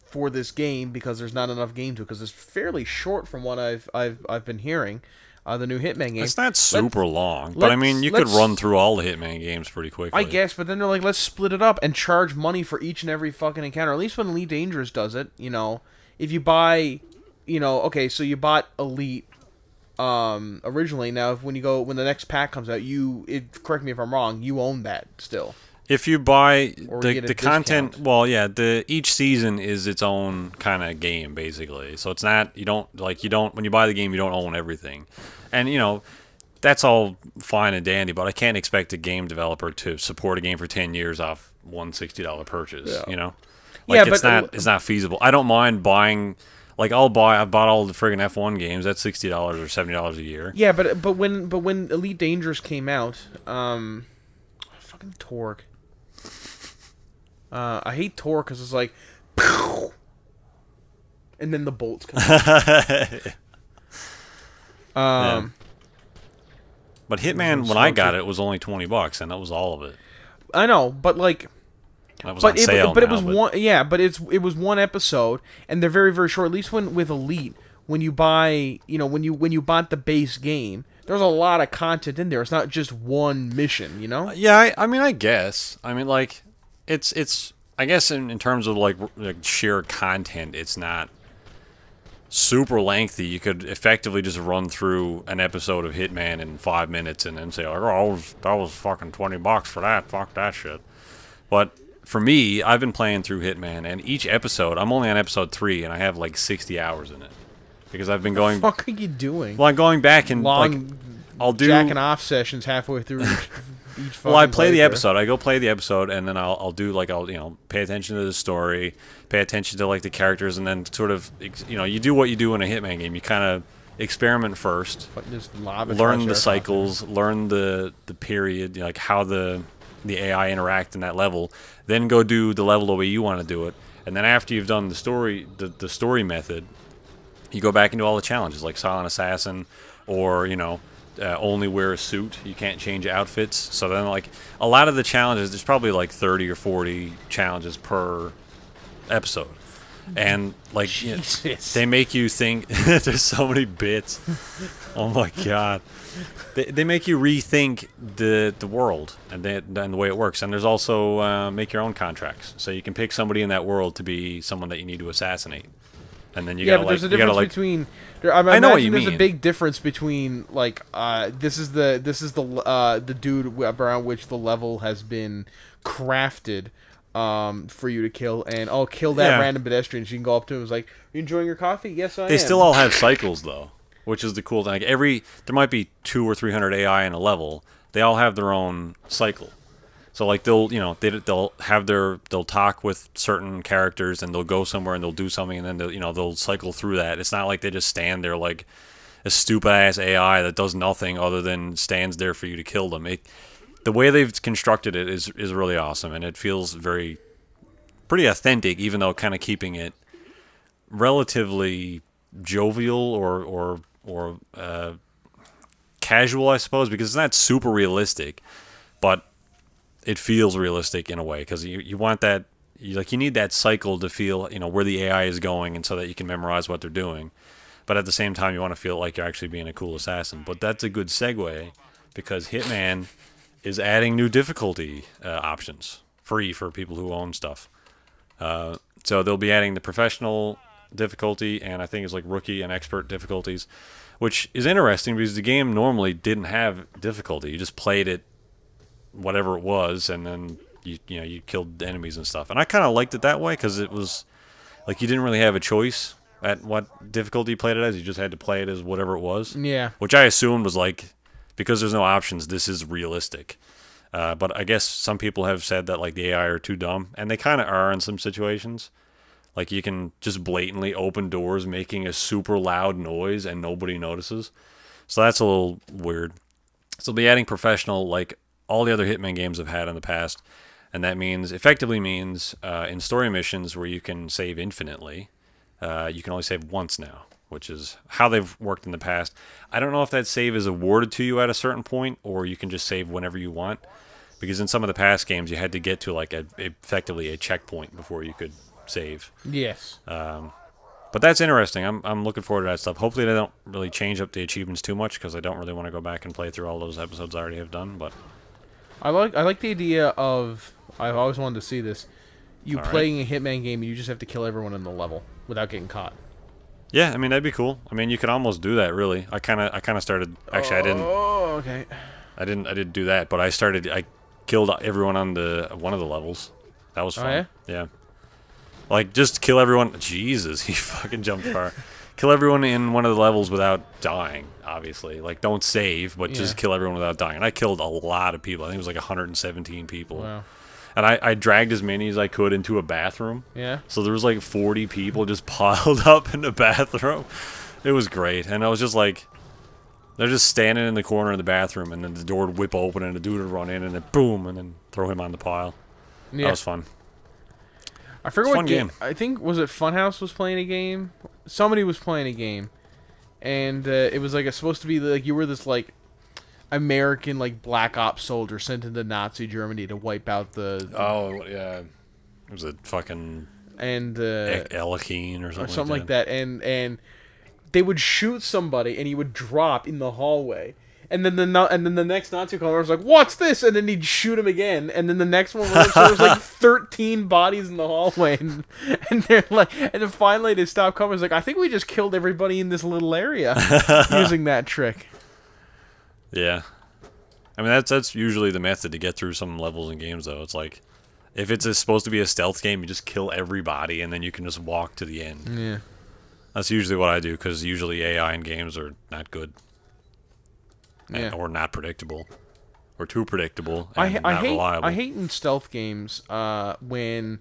for this game because there's not enough game to it, because it's fairly short from what I've been hearing. The new Hitman game. It's not super long, but I mean, you could run through all the Hitman games pretty quickly. I guess, but then they're like, let's split it up and charge money for each and every fucking encounter. At least when Elite Dangerous does it, you know, if you buy, you know, okay, so you bought Elite originally. Now, when the next pack comes out, correct me if I'm wrong, you own that still. If you buy Or you get a the content, discount. well, yeah, each season is its own kind of game basically. So it's not you don't when you buy the game you don't own everything, and that's all fine and dandy. But I can't expect a game developer to support a game for 10 years off one $60 purchase. Yeah. Like Yeah, but it's not feasible. I don't mind buying. Like I've bought all the friggin' F1 games. That's $60 or $70 a year. Yeah, but when Elite Dangerous came out, fucking Torque. I hate Torque because it's like, pow! And then the bolts come out. Yeah. But Hitman, when I got it, was only $20, and that was all of it. I know, but like, That was on sale but now, it was one. Yeah, but it was one episode, and they're very very short. At least with Elite, when you buy, when you bought the base game, there's a lot of content in there. It's not just one mission, Yeah, I mean, I guess. I mean, like, it's. I guess in terms of like sheer content, it's not super lengthy. You could effectively just run through an episode of Hitman in 5 minutes and then say, like, "Oh, that was fucking $20 for that. Fuck that shit." But for me, I've been playing through Hitman, and each episode, I'm only on episode 3, and I have like 60 hours in it because I've been going. What the fuck are you doing? Well, I'm going back and Long, I'll do jacking off sessions halfway through each well, I fucking play the playthrough. episode. I go play the episode, and then I'll do like I'll pay attention to the story, pay attention to like the characters, and then sort of you do what you do in a Hitman game. You kind of experiment first, Just lava learn trash the air cycles, learn the period, like how the AI interact in that level. Then go do the level the way you want to do it, and then after you've done the story method, you go back and do all the challenges like Silent Assassin, or only wear a suit. You can't change outfits. So then, like, a lot of the challenges, there's probably like 30 or 40 challenges per episode. And, like, they make you think. There's so many bits. Oh, my God. They make you rethink the world and the way it works. And there's also make your own contracts. So you can pick somebody in that world to be someone that you need to assassinate. And then you gotta, but like, there's a difference between. I know what you There's mean. a big difference between like this is the dude around which the level has been crafted for you to kill, and kill that random pedestrian. So you can go up to him and it's like, "Are you enjoying your coffee?" Yes, I am. They still all have cycles though, which is the cool thing. Like there might be 200 or 300 AI in a level. They all have their own cycle. So like they'll they'll talk with certain characters and they'll go somewhere and they'll do something and then they'll cycle through that. It's not like they just stand there like a stupid ass AI that does nothing other than stands there for you to kill them. The way they've constructed it is really awesome, and it feels pretty authentic, even though kind of keeping it relatively jovial or casual, I suppose, because it's not super realistic, but it feels realistic in a way, because you want that, you need that cycle to feel where the AI is going, and so that you can memorize what they're doing, but at the same time you want to feel like you're actually being a cool assassin. But that's a good segue, because Hitman is adding new difficulty options, free for people who own stuff. So they'll be adding the professional difficulty, and I think it's like rookie and expert difficulties, which is interesting because the game normally didn't have difficulty. You just played it whatever it was, and then you killed enemies and stuff. And I kind of liked it that way, because it was like you didn't really have a choice at what difficulty you played it as. You just had to play it as whatever it was. Yeah. Which I assumed was like, because there's no options, this is realistic. But I guess some people have said that like the AI are too dumb, and they kind of are in some situations. Like you can just blatantly open doors making a super loud noise and nobody notices. So that's a little weird. So they'll be adding professional, like all the other Hitman games have had in the past, and that effectively means in story missions where you can save infinitely, you can only save once now, which is how they've worked in the past. I don't know if that save is awarded to you at a certain point, or you can just save whenever you want, because in some of the past games you had to get to like effectively a checkpoint before you could save. Yes. But that's interesting. I'm looking forward to that stuff. Hopefully they don't really change up the achievements too much, because I don't really want to go back and play through all those episodes I already have done. But I like the idea of, I've always wanted to see this, you All playing a Hitman game and you just have to kill everyone in the level without getting caught. yeah, I mean that'd be cool. I mean you could almost do that really. I kind of started. Actually, I didn't. Oh, okay. I didn't do that, but I killed everyone on one of the levels. That was fun. Oh, yeah? Yeah. Like, just kill everyone. Jesus, he fucking jumped far. Kill everyone in one of the levels without dying, obviously. Like, don't save, but just kill everyone without dying. And I killed a lot of people. I think it was like 117 people. Wow. And I dragged as many as I could into a bathroom. Yeah. So there was like 40 people just piled up in the bathroom. It was great. And I was just like, they're just standing in the corner of the bathroom, and then the door would whip open, and the dude would run in, and then boom, and then throw him on the pile. Yeah. That was fun. I forget what game. I think, was it Funhouse was playing a game? Somebody was playing a game. And it was like supposed to be like you were this like American like black ops soldier sent into Nazi Germany to wipe out the... Oh, yeah. It was a fucking... And... Elakine or something like that. And they would shoot somebody, and he would drop in the hallway. And then the next Nazi caller was like, "What's this?" And then he'd shoot him again. And then the next one was so there was like 13 bodies in the hallway, and they're like, and then finally they stopped coming. It's like, I think we just killed everybody in this little area using that trick. Yeah, I mean that's usually the method to get through some levels in games, though. It's like, if it's supposed to be a stealth game, you just kill everybody, and then you can just walk to the end. Yeah, that's usually what I do, because usually AI in games are not good. Yeah. Or not predictable, or too predictable, and not reliable. I hate in stealth games when,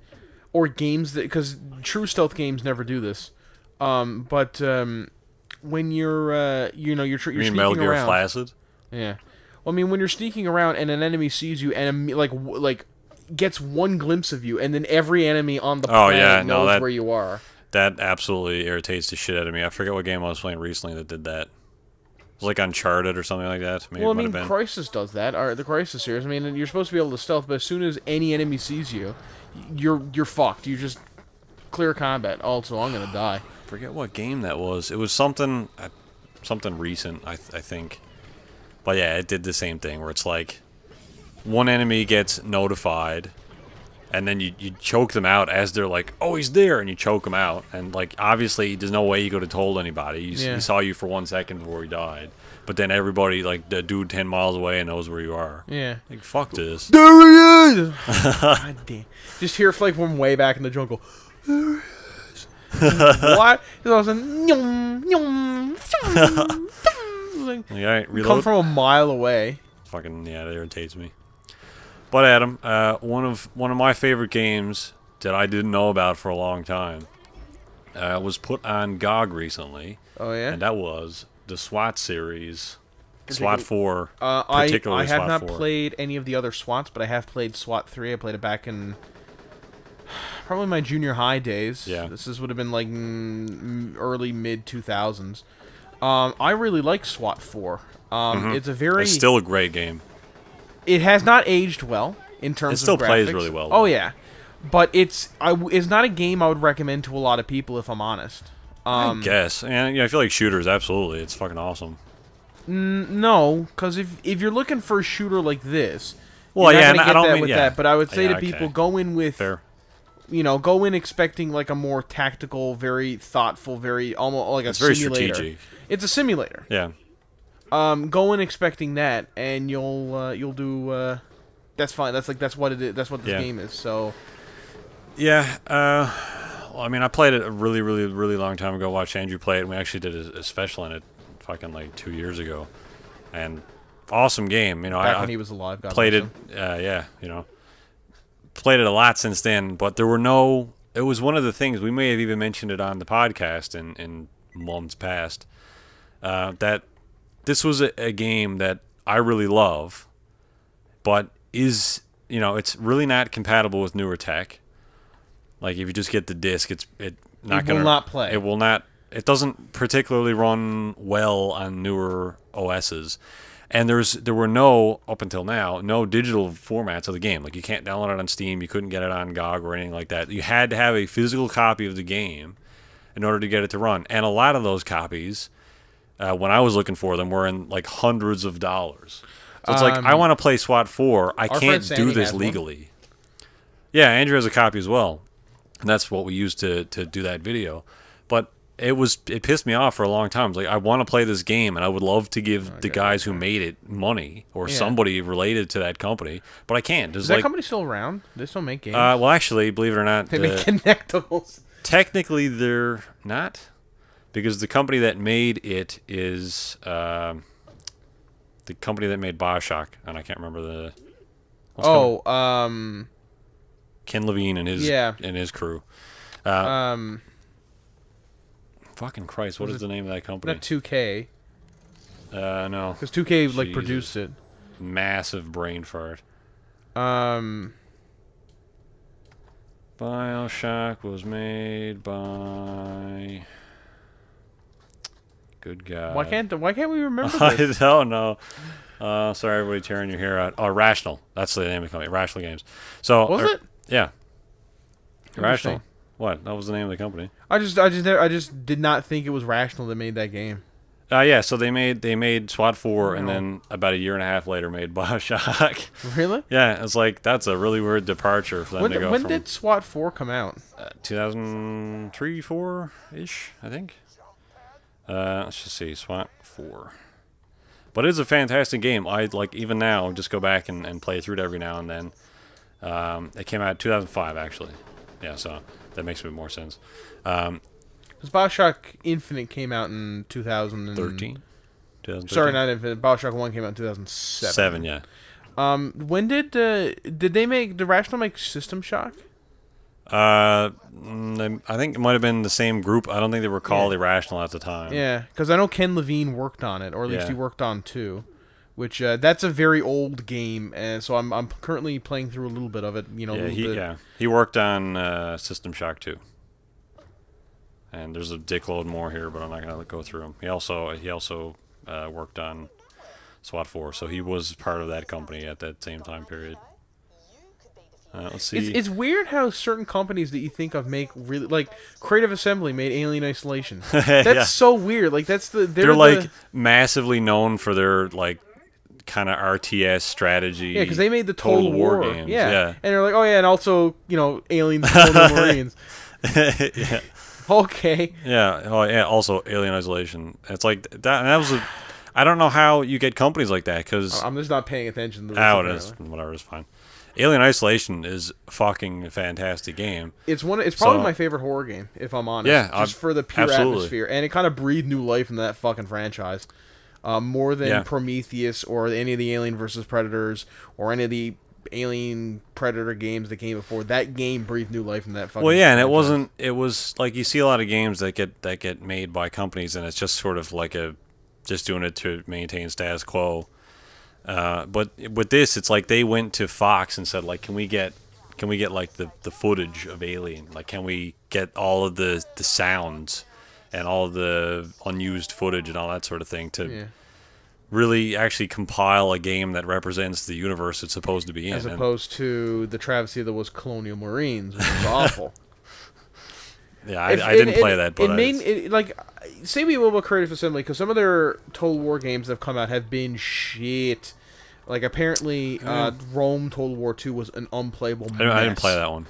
or games that, because true stealth games never do this, but when you're you're sneaking Metal Gear around. Flaccid? Yeah, well, I mean, when you're sneaking around and an enemy sees you and like gets one glimpse of you, and then every enemy on the planet knows where you are. That absolutely irritates the shit out of me. I forget what game I was playing recently that did that. It was like Uncharted or something like that. Maybe well, I mean, Crysis does that, or the Crysis series. I mean, you're supposed to be able to stealth, but as soon as any enemy sees you, you're fucked. You just clear combat. Also, I'm gonna die. Forget what game that was. It was something recent, I think. But yeah, it did the same thing, where it's like one enemy gets notified, and then you choke them out as they're like, "Oh, he's there," and you choke them out. And like, obviously, there's no way you could have told anybody. He saw you for 1 second before he died. But then everybody, like the dude 10 miles away, knows where you are. Yeah. Like, fuck this. There he is. God damn. Just hear like from way back in the jungle. There he is. What? He's also nyum, nyum, like, alright, reload. Come from a mile away. Fucking yeah, that irritates me. But Adam, one of my favorite games that I didn't know about for a long time was put on GOG recently. Oh yeah, and that was the SWAT series, SWAT 4. I have SWAT not 4. played any of the other SWATs, but I have played SWAT 3. I played it back in probably my junior high days. Yeah, this would have been like early mid 2000s. I really like SWAT 4. It's still a great game. It has not aged well in terms of graphics. It still plays really well, though. Oh, yeah. But it's not a game I would recommend to a lot of people, if I'm honest. I guess. And I feel like shooters, absolutely. It's fucking awesome. No, because if you're looking for a shooter like this, well, you're yeah, not I don't get mean that. But I would say to people, go in with... Fair. Go in expecting like a more tactical, very thoughtful, very almost like a simulator. Very strategic. It's a simulator. Yeah. Go in expecting that, and you'll do. That's fine. That's what it is. That's what this game is. So. Yeah. Well, I mean, I played it a really, really, really long time ago. Watched Andrew play it, and we actually did a special in it, fucking like 2 years ago, and awesome game. Back when he was alive. God played it. Yeah. Played it a lot since then, but there were no. It was one of the things we may have even mentioned it on the podcast in months past. That this was a game that I really love, but is it's really not compatible with newer tech. Like if you just get the disc, it will not play. It will not. It doesn't particularly run well on newer OSs. And there were no, up until now, no digital formats of the game. Like, you can't download it on Steam, you couldn't get it on GOG or anything like that. You had to have a physical copy of the game in order to get it to run. And a lot of those copies, when I was looking for them, were in, like, hundreds of dollars. So it's like, I want to play SWAT 4, I can't do this legally. Yeah, Andrew has a copy as well. And that's what we used to do that video. But it pissed me off for a long time. It's like, I want to play this game, and I would love to give the guys who made it money or somebody related to that company, but I can't. There's Is that company still around? They still make games? Well, actually, believe it or not, they make Connectables. Technically, they're not, because the company that made it is the company that made BioShock, and I can't remember the. Ken Levine and his crew. Fucking Christ! What is the name of that company? Not 2K. No. Because 2K like produced it. Massive brain fart. BioShock was made by. Good God. Why can't we remember this? I don't know. Sorry, everybody tearing your hair out. Oh, Rational. That's the name of the company. Rational Games. So was it? Yeah. Rational. What? That was the name of the company. I just did not think it was Rational that made that game. Yeah. So they made SWAT 4, and then about a year and a half later made BioShock. Really? Yeah. It's like, that's a really weird departure for them to go from. When did SWAT 4 come out? 2003, 4 ish, I think. Let's just see, SWAT 4. But it's a fantastic game. I like, even now, just go back and play through it every now and then. It came out in 2005, actually. Yeah, so that makes a bit more sense. Because BioShock Infinite came out in 2013. Sorry, not Infinite. BioShock 1 came out in 2007. Yeah. When did Rational make System Shock? I think it might have been the same group. I don't think they were called Irrational at the time. Yeah, because I know Ken Levine worked on it, or at least he worked on 2. Which that's a very old game, and so I'm currently playing through a little bit of it. You know, he worked on System Shock 2, and there's a dickload more here, but I'm not gonna go through them. He also worked on SWAT 4, so he was part of that company at that same time period. Let's see. It's weird how certain companies that you think of make really, like Creative Assembly made Alien Isolation. That's so weird. Like they're like massively known for their like kind of RTS strategy. Yeah, because they made the Total War games. Yeah, and they're like, oh yeah, and also Aliens, Colonial Marines. Yeah. Okay. Yeah. Oh yeah. Also, Alien Isolation. It's like that was I don't know how you get companies like that, because I'm just not paying attention to this. Oh, it is. Whatever, it's fine. Alien Isolation is a fucking fantastic game. It's probably my favorite horror game, if I'm honest. Yeah, just for the pure atmosphere, and it kind of breathed new life into that fucking franchise. More than Prometheus or any of the Alien versus Predators or any of the Alien Predator games that came before. That game breathed new life into that fucking. Well, yeah, and franchise. it was like, you see a lot of games that get made by companies, and it's just sort of like just doing it to maintain status quo. But with this, it's like they went to Fox and said, like, can we get like the footage of Alien? Like, can we get all of the sounds and all of the unused footage and all that sort of thing to really actually compile a game that represents the universe it's supposed to be in, as opposed to the travesty that was Colonial Marines, which was awful. Yeah, I didn't play that, but like, say we will about Creative Assembly, because some of their Total War games that have come out have been shit. Like, apparently, Rome Total War 2 was an unplayable mess. I didn't play that one.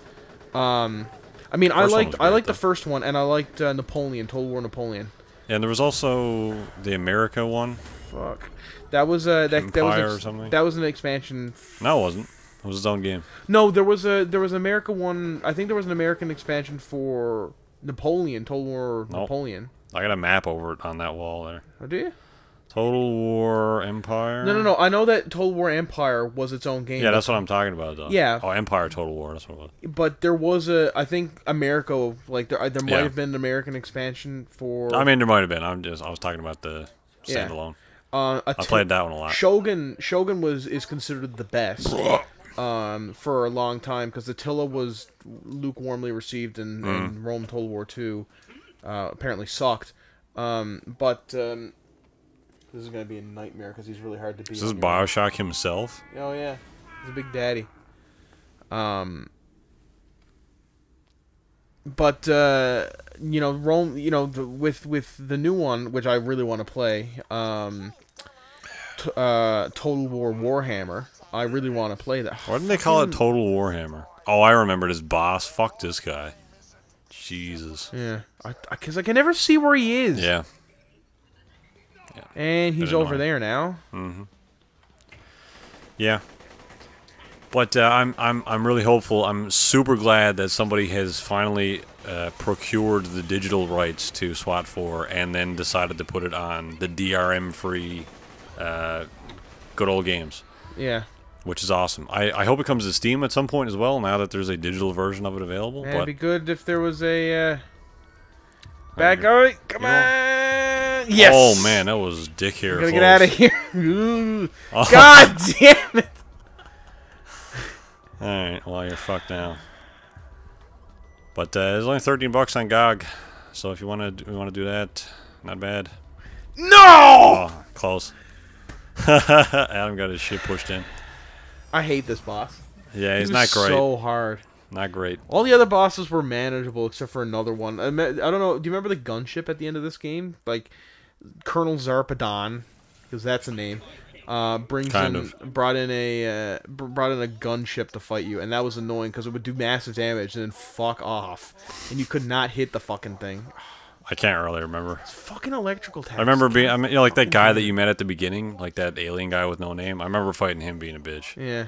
I mean, I liked the first one, and I liked Napoleon, Total War Napoleon. Yeah, and there was also the America one. Fuck, that was Empire or something. That was an expansion. No, it wasn't. It was its own game. No, there was an America one. I think there was an American expansion for Napoleon, Total War Napoleon. I got a map over it on that wall there. Oh, do you? Total War Empire? No. I know that Total War Empire was its own game. Yeah, that's what I'm talking about, though. Yeah. Oh, Empire Total War, that's what it was. But there was I think America, like, there might have been an American expansion for... I mean, there might have been. I was talking about the standalone. I played that one a lot. Shogun is considered the best for a long time, because Attila was lukewarmly received, and Rome Total War 2 apparently sucked. But this is going to be a nightmare, because he's really hard to beat. Is this BioShock himself? Oh, yeah. He's a big daddy. But, Rome, with the new one, which I really want to play, Total War Warhammer, I really want to play that. Why didn't they call it Total Warhammer? Oh, I remembered his boss. Fuck this guy. Jesus. Yeah, because I can never see where he is. Yeah. And he's over there now. Mm-hmm. Yeah. But I'm really hopeful. I'm super glad that somebody has finally procured the digital rights to SWAT 4 and then decided to put it on the DRM-free good old games. Yeah. Which is awesome. I hope it comes to Steam at some point as well, now that there's a digital version of it available. Man, but it'd be good if there was a... Bad guy, come on! Yes! Oh, man, that was dick hair. Gotta get out of here. God damn it! Alright, well, you're fucked now. But there's only 13 bucks on GOG, so if you want to do that, not bad. No! Oh, close. Adam got his shit pushed in. I hate this boss. Yeah, he's not great. So hard. Not great. All the other bosses were manageable except for another one. I don't know. Do you remember the gunship at the end of this game? Like Colonel Zarpedon, because that's a name. Brought in a gunship to fight you, and that was annoying because it would do massive damage and then fuck off, and you could not hit the fucking thing. I can't really remember. It's fucking electrical attacks. I remember being, like that guy that you met at the beginning, like that alien guy with no name. I remember fighting him being a bitch. Yeah.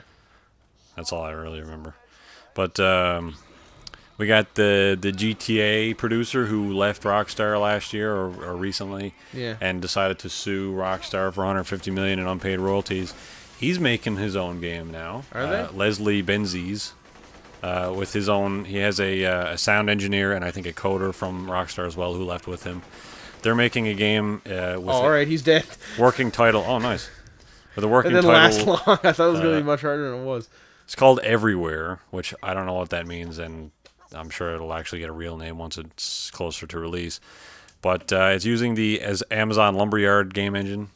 That's all I really remember. But we got the GTA producer who left Rockstar last year or recently, and decided to sue Rockstar for $150 million in unpaid royalties. He's making his own game now. Are they? Leslie Benzies, with his own. He has a sound engineer and I think a coder from Rockstar as well who left with him. They're making a game with all right, he's dead. Working title. Oh, nice. With a working it didn't title. last long. I thought it was going to be much harder than it was. It's called Everywhere, which I don't know what that means, and I'm sure it'll actually get a real name once it's closer to release. But it's using the Amazon Lumberyard game engine,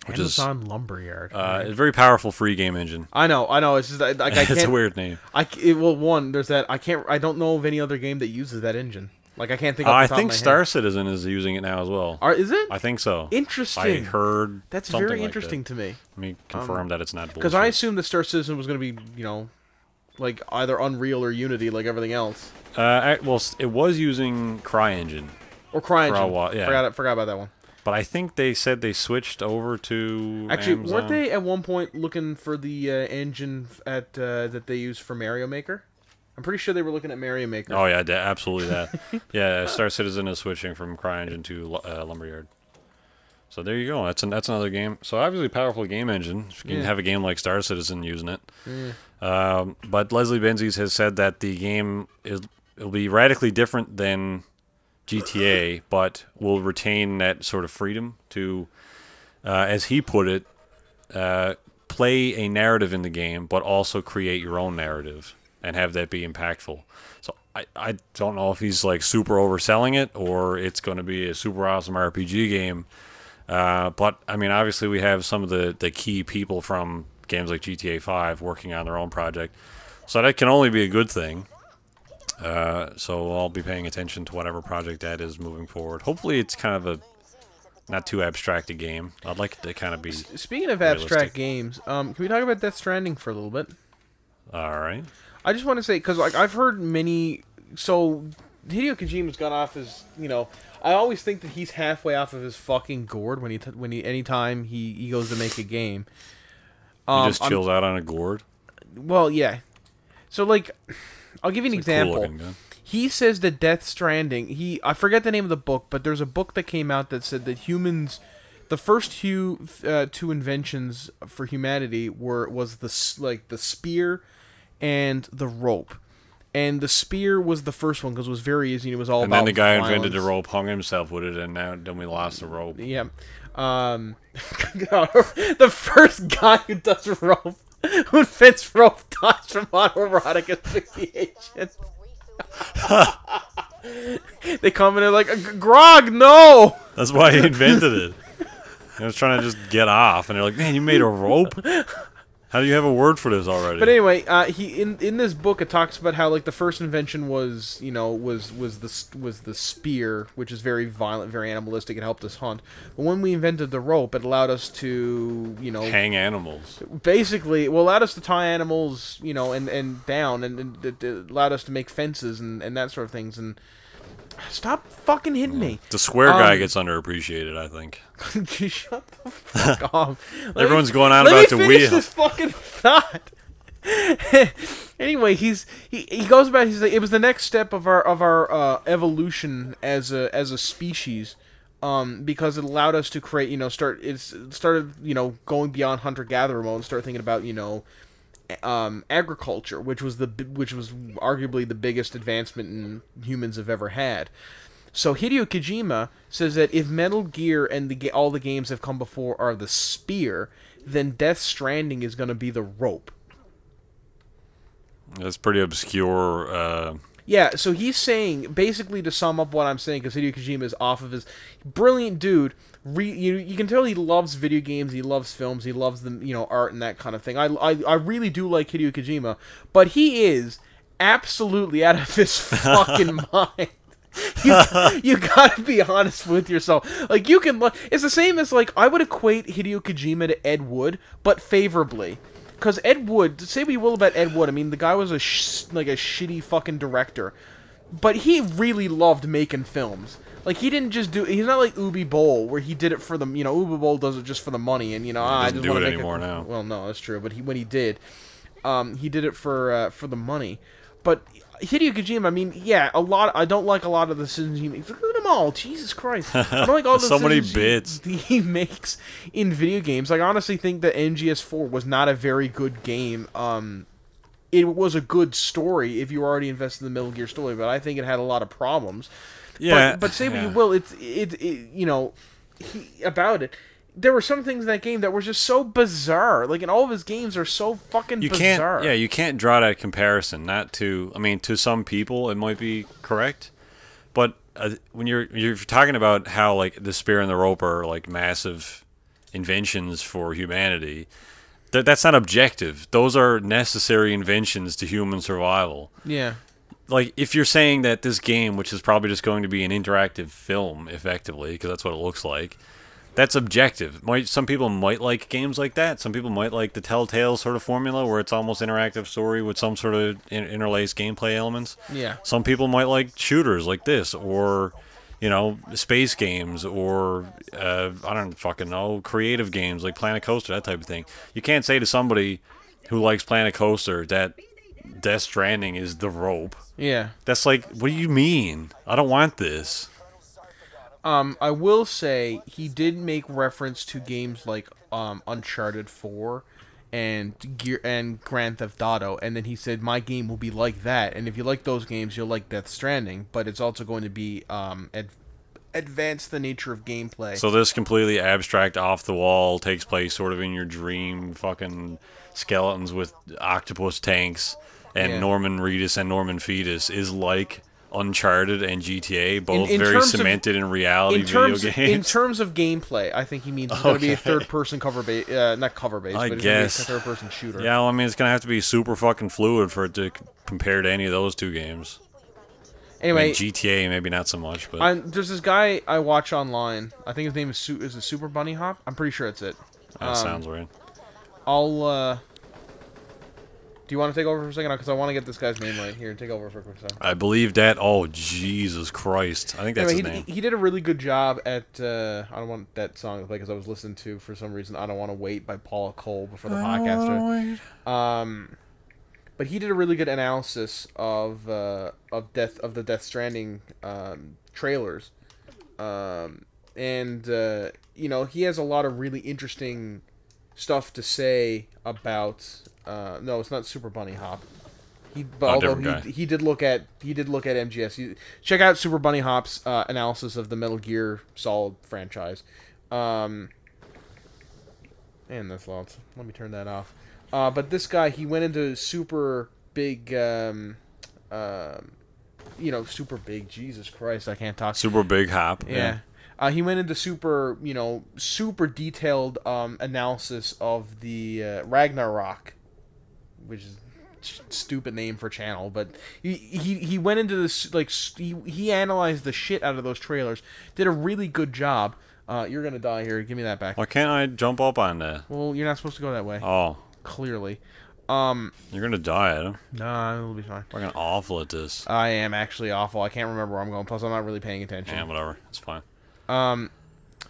which Amazon Lumberyard. a very powerful free game engine. I know. It's just like I can't. It's a weird name. Well, one, there's that. I don't know of any other game that uses that engine. Like I can't think. I think Star Citizen is using it now as well. Is it? I think so. Interesting. I heard that's something very like interesting that. to me. Let me confirm that it's not bullshit. Because I assumed that Star Citizen was going to be, like either Unreal or Unity, like everything else. Well, it was using CryEngine. Or CryEngine. For a while, yeah. Forgot about that one. But I think they said they switched over to Actually, Amazon. weren't they at one point looking for the engine that they use for Mario Maker? I'm pretty sure they were looking at Mario Maker. Oh yeah, absolutely that. Yeah, Star Citizen is switching from CryEngine to Lumberyard. So there you go. That's another game. So obviously, powerful game engine. You can have a game like Star Citizen using it. But Leslie Benzies has said that the game it'll be radically different than GTA, but will retain that sort of freedom to, as he put it, play a narrative in the game, but also create your own narrative and have that be impactful. So I don't know if he's like super overselling it or it's going to be a super awesome RPG game. But I mean, obviously we have some of the key people from games like GTA 5 working on their own project. So that can only be a good thing. So I'll be paying attention to whatever project that is moving forward. Hopefully it's kind of a not too abstract a game. I'd like it to kind of be Speaking of abstract games, can we talk about Death Stranding for a little bit? All right. I just want to say, because like I've heard many, so Hideo Kojima's gone off his, I always think that he's halfway off of his fucking gourd anytime he goes to make a game. He just chills out on a gourd? Well, yeah. So like, I'll give you an example. Cool he says that Death Stranding, I forget the name of the book, but there's a book that came out that said that humans, the first two inventions for humanity was the spear and the rope. And the spear was the first one because it was very easy. It was all about then the guy violence. invented the rope, hung himself with it, and then we lost the rope. Yeah. The first guy who does rope, who invents rope, dies from autoerotic asphyxiation. They come in and they're like, Grog, no! That's why he invented it. He was trying to just get off, and they're like, man, you made a rope? How do you have a word for this already? But anyway, he in this book it talks about how like the first invention was the spear, which is very violent, very animalistic. It helped us hunt. But when we invented the rope, it allowed us to hang animals. Basically, it allowed us to tie animals, and down, and it allowed us to make fences and that sort of things. And stop fucking hitting me. The square guy gets underappreciated, I think. Shut the fuck off. Everyone's going on about the wheel. Let me finish this fucking thought. Anyway, he goes about. He's like, it was the next step of our evolution as a species, because it allowed us to create. Started going beyond hunter gatherer mode and start thinking about agriculture, which was arguably the biggest advancement humans have ever had. So Hideo Kojima says that if Metal Gear and all the games have come before are the spear, then Death Stranding is going to be the rope. That's pretty obscure. Yeah, so he's saying, basically to sum up what I'm saying, because Hideo Kojima is off of his brilliant dude. You can tell he loves video games, he loves films, he loves the art and that kind of thing. I really do like Hideo Kojima, but he is absolutely out of his fucking mind. You gotta be honest with yourself. Like, you can look. It's the same as, like, I would equate Hideo Kojima to Ed Wood, but favorably. Because Ed Wood, say what you will about Ed Wood, I mean, the guy was a shitty fucking director. But he really loved making films. Like, he didn't just do... He's not like Ubi Bowl, where he did it for the... Ubi Bowl does it just for the money, and, I just want to make it... anymore now. Well, no, that's true, but when he did, he did it for the money. But Hideo Kojima, I mean, yeah, I don't like a lot of the decisions he makes. Look at them all, Jesus Christ. I don't like all the so many decisions bits he makes in video games. I honestly think that MGS4 was not a very good game. It was a good story if you were already invested in the Metal Gear story, but I think it had a lot of problems. Yeah, but say what you will, about it. There were some things in that game that were just so bizarre. Like, and all of his games are so fucking bizarre. You can't draw that comparison. To some people it might be correct, but when you're talking about how, like, the spear and the rope are, like, massive inventions for humanity, that's not objective. Those are necessary inventions to human survival. Yeah. Like, if you're saying that this game, which is probably just going to be an interactive film, effectively, because that's what it looks like, that's objective. Some people might like games like that. Some people might like the Telltale sort of formula, where it's almost interactive story with some sort of interlaced gameplay elements. Yeah. Some people might like shooters like this, or, space games, or, I don't fucking know, creative games like Planet Coaster, that type of thing. You can't say to somebody who likes Planet Coaster that Death Stranding is the rope. Yeah. That's like, what do you mean? I don't want this. I will say he did make reference to games like Uncharted 4 and Grand Theft Auto, and then he said my game will be like that, and if you like those games, you'll like Death Stranding, but it's also going to be advance the nature of gameplay. So this completely abstract, off the wall, takes place sort of in your dream fucking skeletons with octopus tanks and Norman Reedus and Norman Fetus is like Uncharted and GTA, both very cemented in reality video games. In terms of gameplay, I think he means it's going to be a third-person cover-based, not cover-based, but it's going to be a third-person shooter. Yeah, well, I mean, it's going to have to be super fucking fluid for it to compare to any of those two games. Anyway, I mean, GTA maybe not so much, but there's this guy I watch online. I think his name is it Super Bunny Hop? I'm pretty sure it's it. That sounds right. Do you want to take over for a second? Because I want to get this guy's name right. Here, take over for a quick second. I believe that. Oh, Jesus Christ. I think that's his name. He did a really good job at... I don't want that song to play because I was listening to, for some reason, I Don't Want to Wait by Paula Cole before the podcast. But he did a really good analysis of the Death Stranding trailers. He has a lot of really interesting stuff to say about... no, it's not Super Bunny Hop. He did look at MGS. Check out Super Bunny Hop's analysis of the Metal Gear Solid franchise. And that's loud. Let me turn that off. But this guy, he went into super big, super big. Jesus Christ, I can't talk. Super Big Hop. Yeah. He went into super detailed analysis of the Ragnarok, which is a stupid name for channel, but he went into this, like, he analyzed the shit out of those trailers, did a really good job. You're gonna die here. Give me that back. Why can't I jump up on that? Well, you're not supposed to go that way. Oh. Clearly. You're gonna die, Adam. Nah, it'll be fine. We're awful at this. I am actually awful. I can't remember where I'm going. Plus, I'm not really paying attention. Yeah, whatever. It's fine.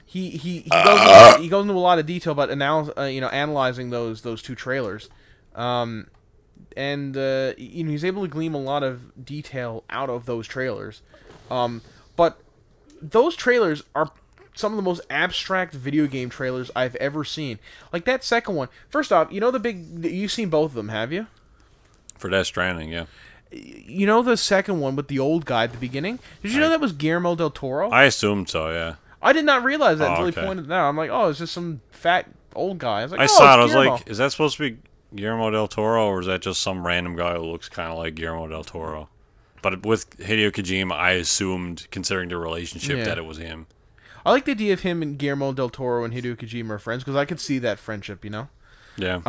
He goes into a lot of detail about analyzing those two trailers, and he's able to glean a lot of detail out of those trailers, but those trailers are some of the most abstract video game trailers I've ever seen. Like that second one. First off, you've seen both of them, have you? For Death Stranding, yeah. You know the second one with the old guy at the beginning? Did you know that was Guillermo del Toro? I assumed so, yeah. I did not realize that until he pointed it out. I'm like, oh, it's just some fat old guy. I was like, I saw it. I was like, is that supposed to be Guillermo del Toro, or is that just some random guy who looks kind of like Guillermo del Toro? But with Hideo Kojima, I assumed, considering the relationship, that it was him. I like the idea of him and Guillermo del Toro and Hideo Kojima are friends, because I could see that friendship, you know? Yeah.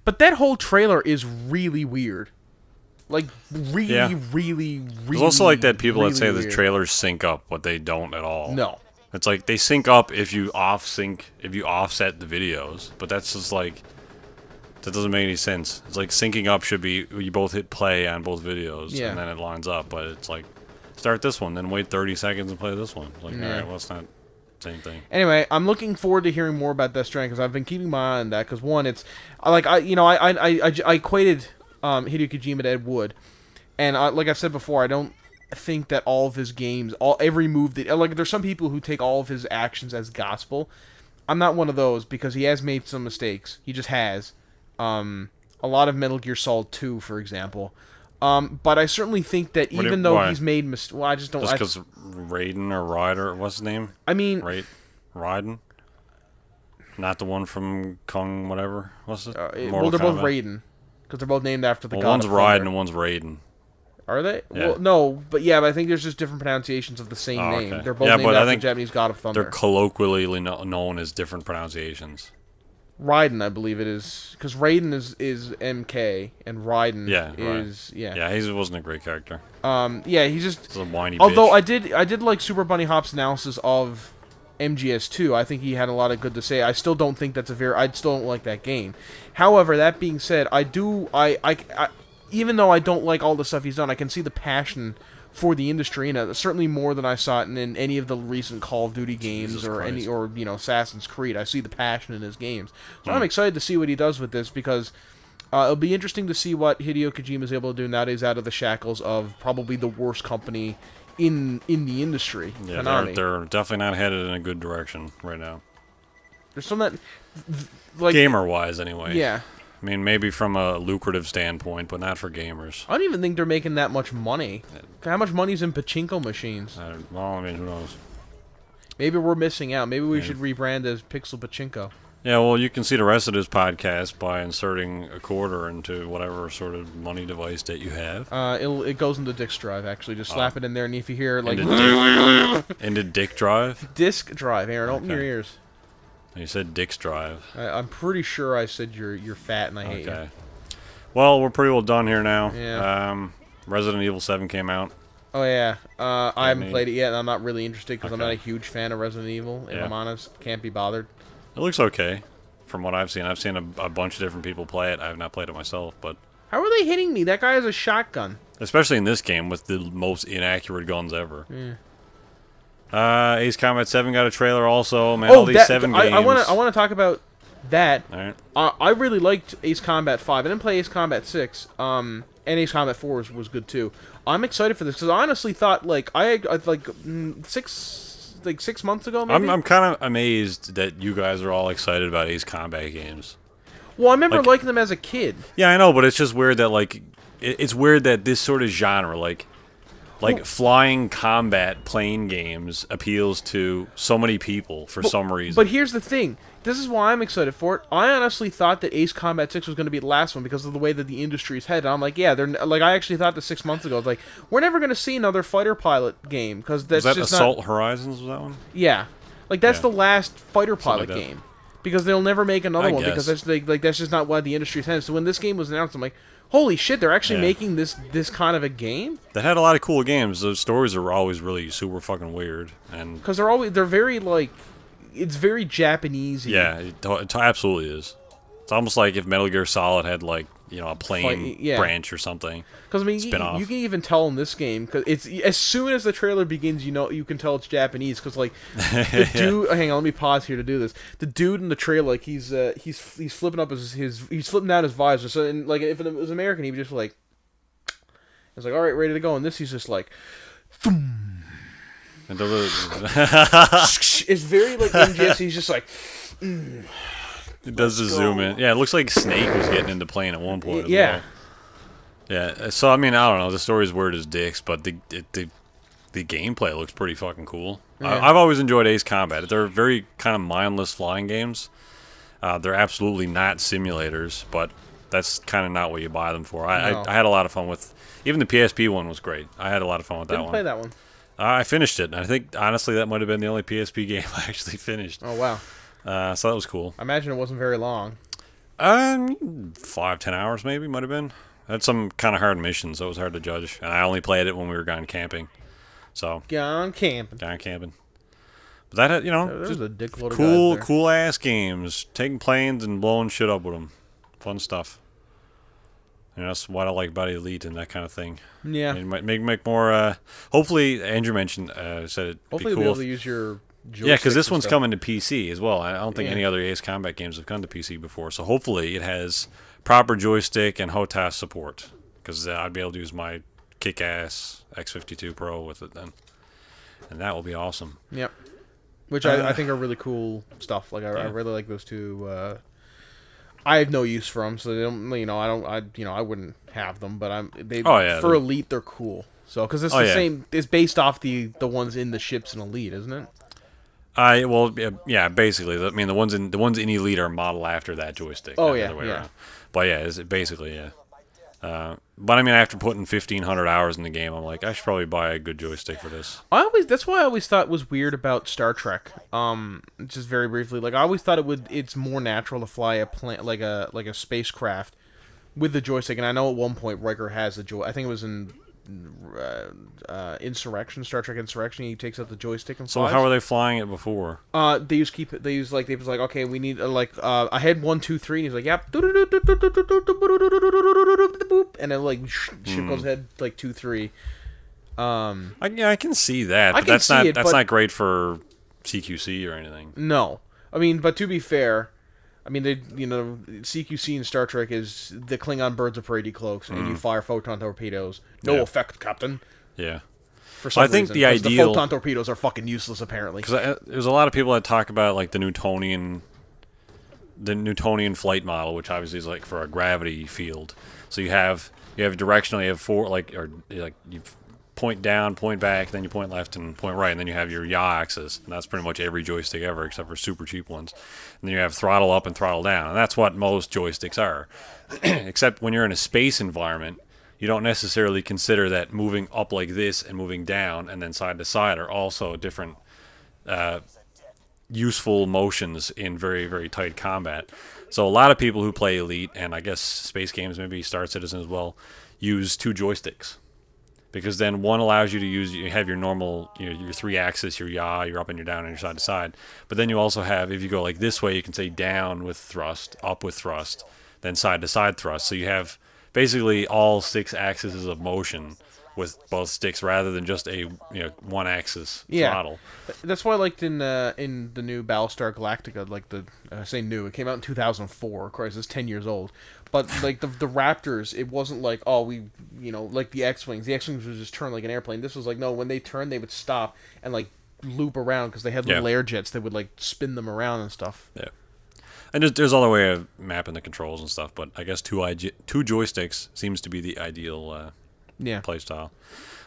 But that whole trailer is really weird. Like, really There's also like that people really that say weird. the trailers sync up, but they don't at all. No. It's like they sync up if you offset the videos, but that's just like, that doesn't make any sense. It's like syncing up should be you both hit play on both videos, and then it lines up, but it's like, start this one, then wait 30 seconds and play this one. It's like, alright, well, it's not the same thing. Anyway, I'm looking forward to hearing more about Death Stranding, because I've been keeping my eye on that, because one, it's, I equated Hideo Kojima to Ed Wood, and like I've said before, I don't think that all of his games, every move that, like, there's some people who take all of his actions as gospel. I'm not one of those, because he has made some mistakes. He just has. A lot of Metal Gear Solid 2, for example. But I certainly think that even though he's made mistakes, well, I just don't. Just because Raiden or Ryder, what's his name? I mean, Raiden, not the one from Kung, whatever. What's it? Well, they're both Raiden, because they're both named after the god. One's Raiden and one's Raiden. Are they? Yeah. Well, no, but I think there's just different pronunciations of the same name. Okay. They're both named after the Japanese god of thunder. They're colloquially known as different pronunciations. Raiden, I believe it is, because Raiden is MK and Raiden is he wasn't a great character. He's just a whiny although bitch. I did like Super Bunny Hop's analysis of MGS2. I think he had a lot of good to say. I still don't think that's I still don't like that game. However, that being said, I even though I don't like all the stuff he's done, I can see the passion for the industry, and certainly more than I saw it in any of the recent Call of Duty games or Assassin's Creed. I see the passion in his games, so I'm excited to see what he does with this, because it'll be interesting to see what Hideo Kojima is able to do nowadays out of the shackles of probably the worst company in the industry. Yeah, they're definitely not headed in a good direction right now. There's some that, like, gamer-wise, anyway. Yeah. I mean, maybe from a lucrative standpoint, but not for gamers. I don't even think they're making that much money. How much money's in pachinko machines? Well, I mean, who knows? Maybe we're missing out. Maybe we should rebrand as Pixel Pachinko. Yeah, well, you can see the rest of this podcast by inserting a quarter into whatever sort of money device that you have. It goes into disk drive, actually. Just slap it in there, and if you hear, like... Into dick drive? Disk drive. Aaron, open your ears. You said Dick's Drive. I'm pretty sure I said you're fat and I hate you. Well, we're pretty well done here now. Yeah. Resident Evil 7 came out. Oh, yeah. I haven't played it yet, and I'm not really interested because I'm not a huge fan of Resident Evil, if I'm honest. Can't be bothered. It looks okay, from what I've seen. I've seen a bunch of different people play it. I have not played it myself, but... How are they hitting me? That guy has a shotgun. Especially in this game with the most inaccurate guns ever. Yeah. Ace Combat 7 got a trailer also. Man, all these 7 games. I want to talk about that. All right. I really liked Ace Combat 5. I didn't play Ace Combat 6. And Ace Combat 4 was good too. I'm excited for this because I honestly thought, like, I like 6 months ago maybe. I'm kind of amazed that you guys are all excited about Ace Combat games. Well, I remember liking them as a kid. Yeah, I know, but it's just weird that, like, it's weird that this sort of genre, like flying combat plane games appeals to so many people for some reason. But here's the thing. This is why I'm excited for it. I honestly thought that Ace Combat 6 was going to be the last one because of the way that the industry's headed. I'm like, yeah, they're like, I actually thought this 6 months ago. I was like, we're never going to see another fighter pilot game because that's was that just Assault Horizons? Was that one? Yeah. Like that's Yeah. the last fighter Something pilot like that. game, because they'll never make another I one because guess. that's just not what the industry's had. So when this game was announced, I'm like, holy shit, they're actually Yeah. making this kind of a game, That had a lot of cool games. Those stories are always really super fucking weird, and because they're very like, it's very Japanese. yeah, it absolutely is. It's almost like if Metal Gear Solid had like a plane yeah. branch or something. Because I mean, Spin-off. you can even tell in this game, because it's as soon as the trailer begins, you can tell it's Japanese. Because like the dude, hang on, let me pause here to do this. The dude in the trailer, like he's flipping up he's flipping down his visor. So and like if it was American, he'd be just like, it's like, all right, ready to go. And this, he's just like, And it's very like MGS. He's just like, it does the zoom in. Yeah, it looks like Snake was getting into playing at one point. yeah. As well. Yeah. So I mean, I don't know. The story's weird as dicks, but the gameplay looks pretty fucking cool. Yeah. I've always enjoyed Ace Combat. They're very kind of mindless flying games. They're absolutely not simulators, but that's kind of not what you buy them for. No. I had a lot of fun with. Even the PSP one was great. I had a lot of fun with that Didn't one. play that one. I finished it. And I think honestly that might have been the only PSP game I actually finished. Oh wow. So that was cool. I imagine it wasn't very long. 5-10 hours maybe might have been. I had some kind of hard missions, so it was hard to judge. And I only played it when we were gone camping. So Gone camping. gone camping. But that had, There's just a dickload of cool, guys there. cool ass games. Taking planes and blowing shit up with them. Fun stuff. That's what I like about Elite and that kind of thing. Yeah. And make more. Hopefully, Andrew mentioned said it'd Hopefully be we'll cool. be able to use your Yeah, because this joysticks and one's stuff. coming to PC as well. I don't think Yeah. any other Ace Combat games have come to PC before. So hopefully it has proper joystick and HOTAS support. Because I'd be able to use my kick-ass X52 Pro with it then. And that will be awesome. Yep. Which I think are really cool stuff. Like I really like those two. I have no use for them, so they don't. I wouldn't have them. But for Elite they're cool. So because it's the same. It's based off the ones in the ships in Elite, isn't it? Basically. I mean, the ones in Elite are modeled after that joystick. Oh, not the yeah, other way yeah. around. But yeah, basically, yeah. But I mean, after putting 1,500 hours in the game, I'm like, I should probably buy a good joystick for this. That's why I always thought it was weird about Star Trek. Just very briefly, like I always thought it's more natural to fly a plane like a spacecraft with the joystick. And I know at one point Riker has the joy. I think it was in Insurrection, Star Trek Insurrection. He takes out the joystick and flies. So how were they flying it before? They was like, okay, we need ahead 1, 2, 3, and he's like, yep, and then like ship goes ahead like 2, 3. I can see that, but that's not great for CQC or anything. No, I mean, but to be fair, I mean CQC in Star Trek is the Klingon birds of prey cloaks, and you fire photon torpedoes. No effect, Captain. Yeah. For some I think reason, the 'cause ideal the photon torpedoes are fucking useless apparently. Because there's a lot of people that talk about like the Newtonian flight model, which obviously is like for a gravity field. So you have directionally, you have four you point down, point back, then you point left and point right, and then you have your yaw axis, and that's pretty much every joystick ever except for super cheap ones. And then you have throttle up and throttle down, and that's what most joysticks are. Except when you're in a space environment, you don't necessarily consider that moving up like this and moving down and then side to side are also different useful motions in very, very tight combat. So a lot of people who play Elite, and I guess space games, maybe Star Citizen as well, use two joysticks. Because then one allows you to you have your normal, your 3-axis, your yaw, your up and your down, and your side to side. But then you also have, if you go like this way, you can say down with thrust, up with thrust, then side to side thrust. So you have basically all 6 axes of motion with both sticks rather than just a one axis throttle. That's why I liked in the new Battlestar Galactica, like I say new, it came out in 2004. Of course, it's 10 years old. But like the Raptors, it wasn't like like the X-Wings. The X-Wings would just turn like an airplane. This was like, no, when they turned, they would stop and like loop around because they had little air jets that would like spin them around and stuff. Yeah. And there's other way of mapping the controls and stuff, but I guess two joysticks seems to be the ideal play style.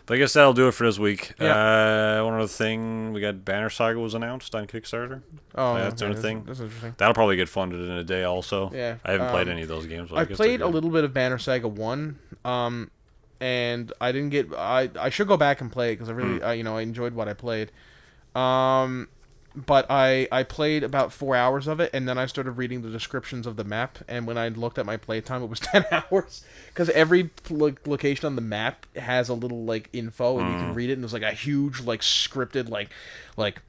But I guess that'll do it for this week. Yeah. One other thing, we got Banner Saga was announced on Kickstarter. Oh, that's another thing. That's interesting. That'll probably get funded in a day also. Yeah. I haven't played any of those games. But I played a little bit of Banner Saga 1, and I didn't get... I should go back and play it, because I really, I enjoyed what I played. But I played about 4 hours of it, and then I started reading the descriptions of the map, and when I looked at my playtime, it was 10 hours. Because every location on the map has a little, like, info, and you can read it, and there's, like, a huge, like, scripted, like,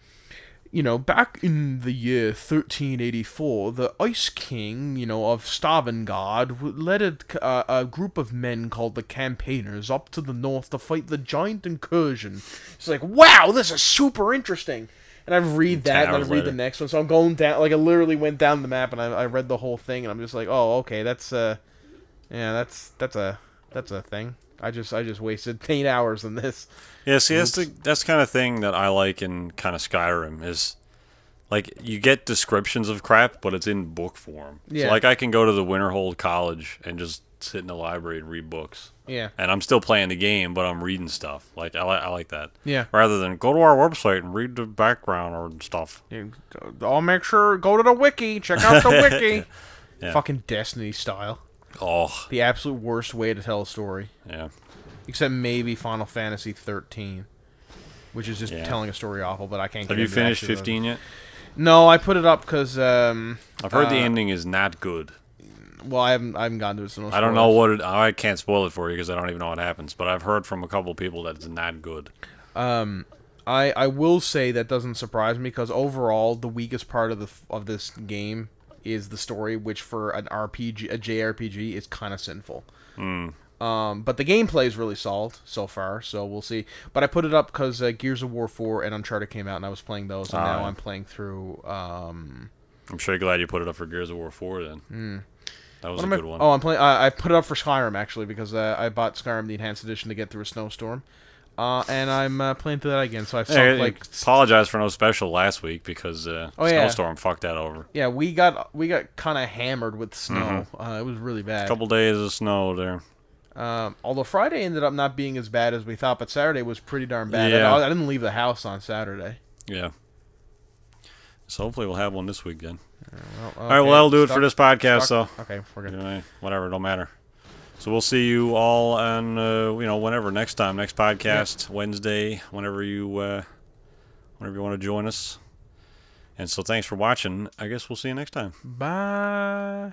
you know, back in the year 1384, the Ice King, you know, of Stavengard led a group of men called the Campaigners up to the north to fight the giant incursion. It's like, wow, this is super interesting. And I read that, and I read the next one. So I'm going down, like, I literally went down the map, and I read the whole thing, and I'm just like, oh, okay, that's a thing. I just wasted 8 hours in this. Yeah, see, that's the kind of thing that I like in kind of Skyrim is, like, you get descriptions of crap, but it's in book form. Yeah. So, like, I can go to the Winterhold College and just sit in the library and read books. Yeah. And I'm still playing the game, but I'm reading stuff. Like, I like that. Yeah. Rather than go to our website and read the background or stuff. I'll make sure, go to the wiki, check out the wiki. Yeah. Fucking Destiny style. Oh. The absolute worst way to tell a story. Yeah. Except maybe Final Fantasy 13, which is just telling a story awful, but I can't get Have you finished 15 yet? No, I put it up because... I've heard the ending is not good. Well, I haven't gotten to it, so no spoilers. I don't know what it... I can't spoil it for you because I don't even know what happens, but I've heard from a couple people that it's not good. I will say that doesn't surprise me, because overall, the weakest part of this game is the story, which for an RPG, a JRPG, is kind of sinful. But the gameplay is really solid so far, so we'll see. But I put it up because Gears of War 4 and Uncharted came out, and I was playing those, and now I'm playing through... I'm sure you're glad you put it up for Gears of War 4, then. That was a good one. Oh, I'm playing... I put it up for Skyrim, actually, because I bought Skyrim the Enhanced Edition to get through a snowstorm. And I'm playing through that again, so I've sunk, like... Apologize for no special last week, because snowstorm fucked that over. Yeah, we got kind of hammered with snow. It was really bad. A couple days of snow there. Although Friday ended up not being as bad as we thought, but Saturday was pretty darn bad. Yeah. I didn't leave the house on Saturday. Yeah. So hopefully we'll have one this week then. Okay. All right, well, that'll do it for this podcast, so... Okay, we're good. Anyway, whatever, don't matter. So we'll see you all on, whenever, next time, next podcast, Wednesday, whenever you want to join us. And so thanks for watching. I guess we'll see you next time. Bye.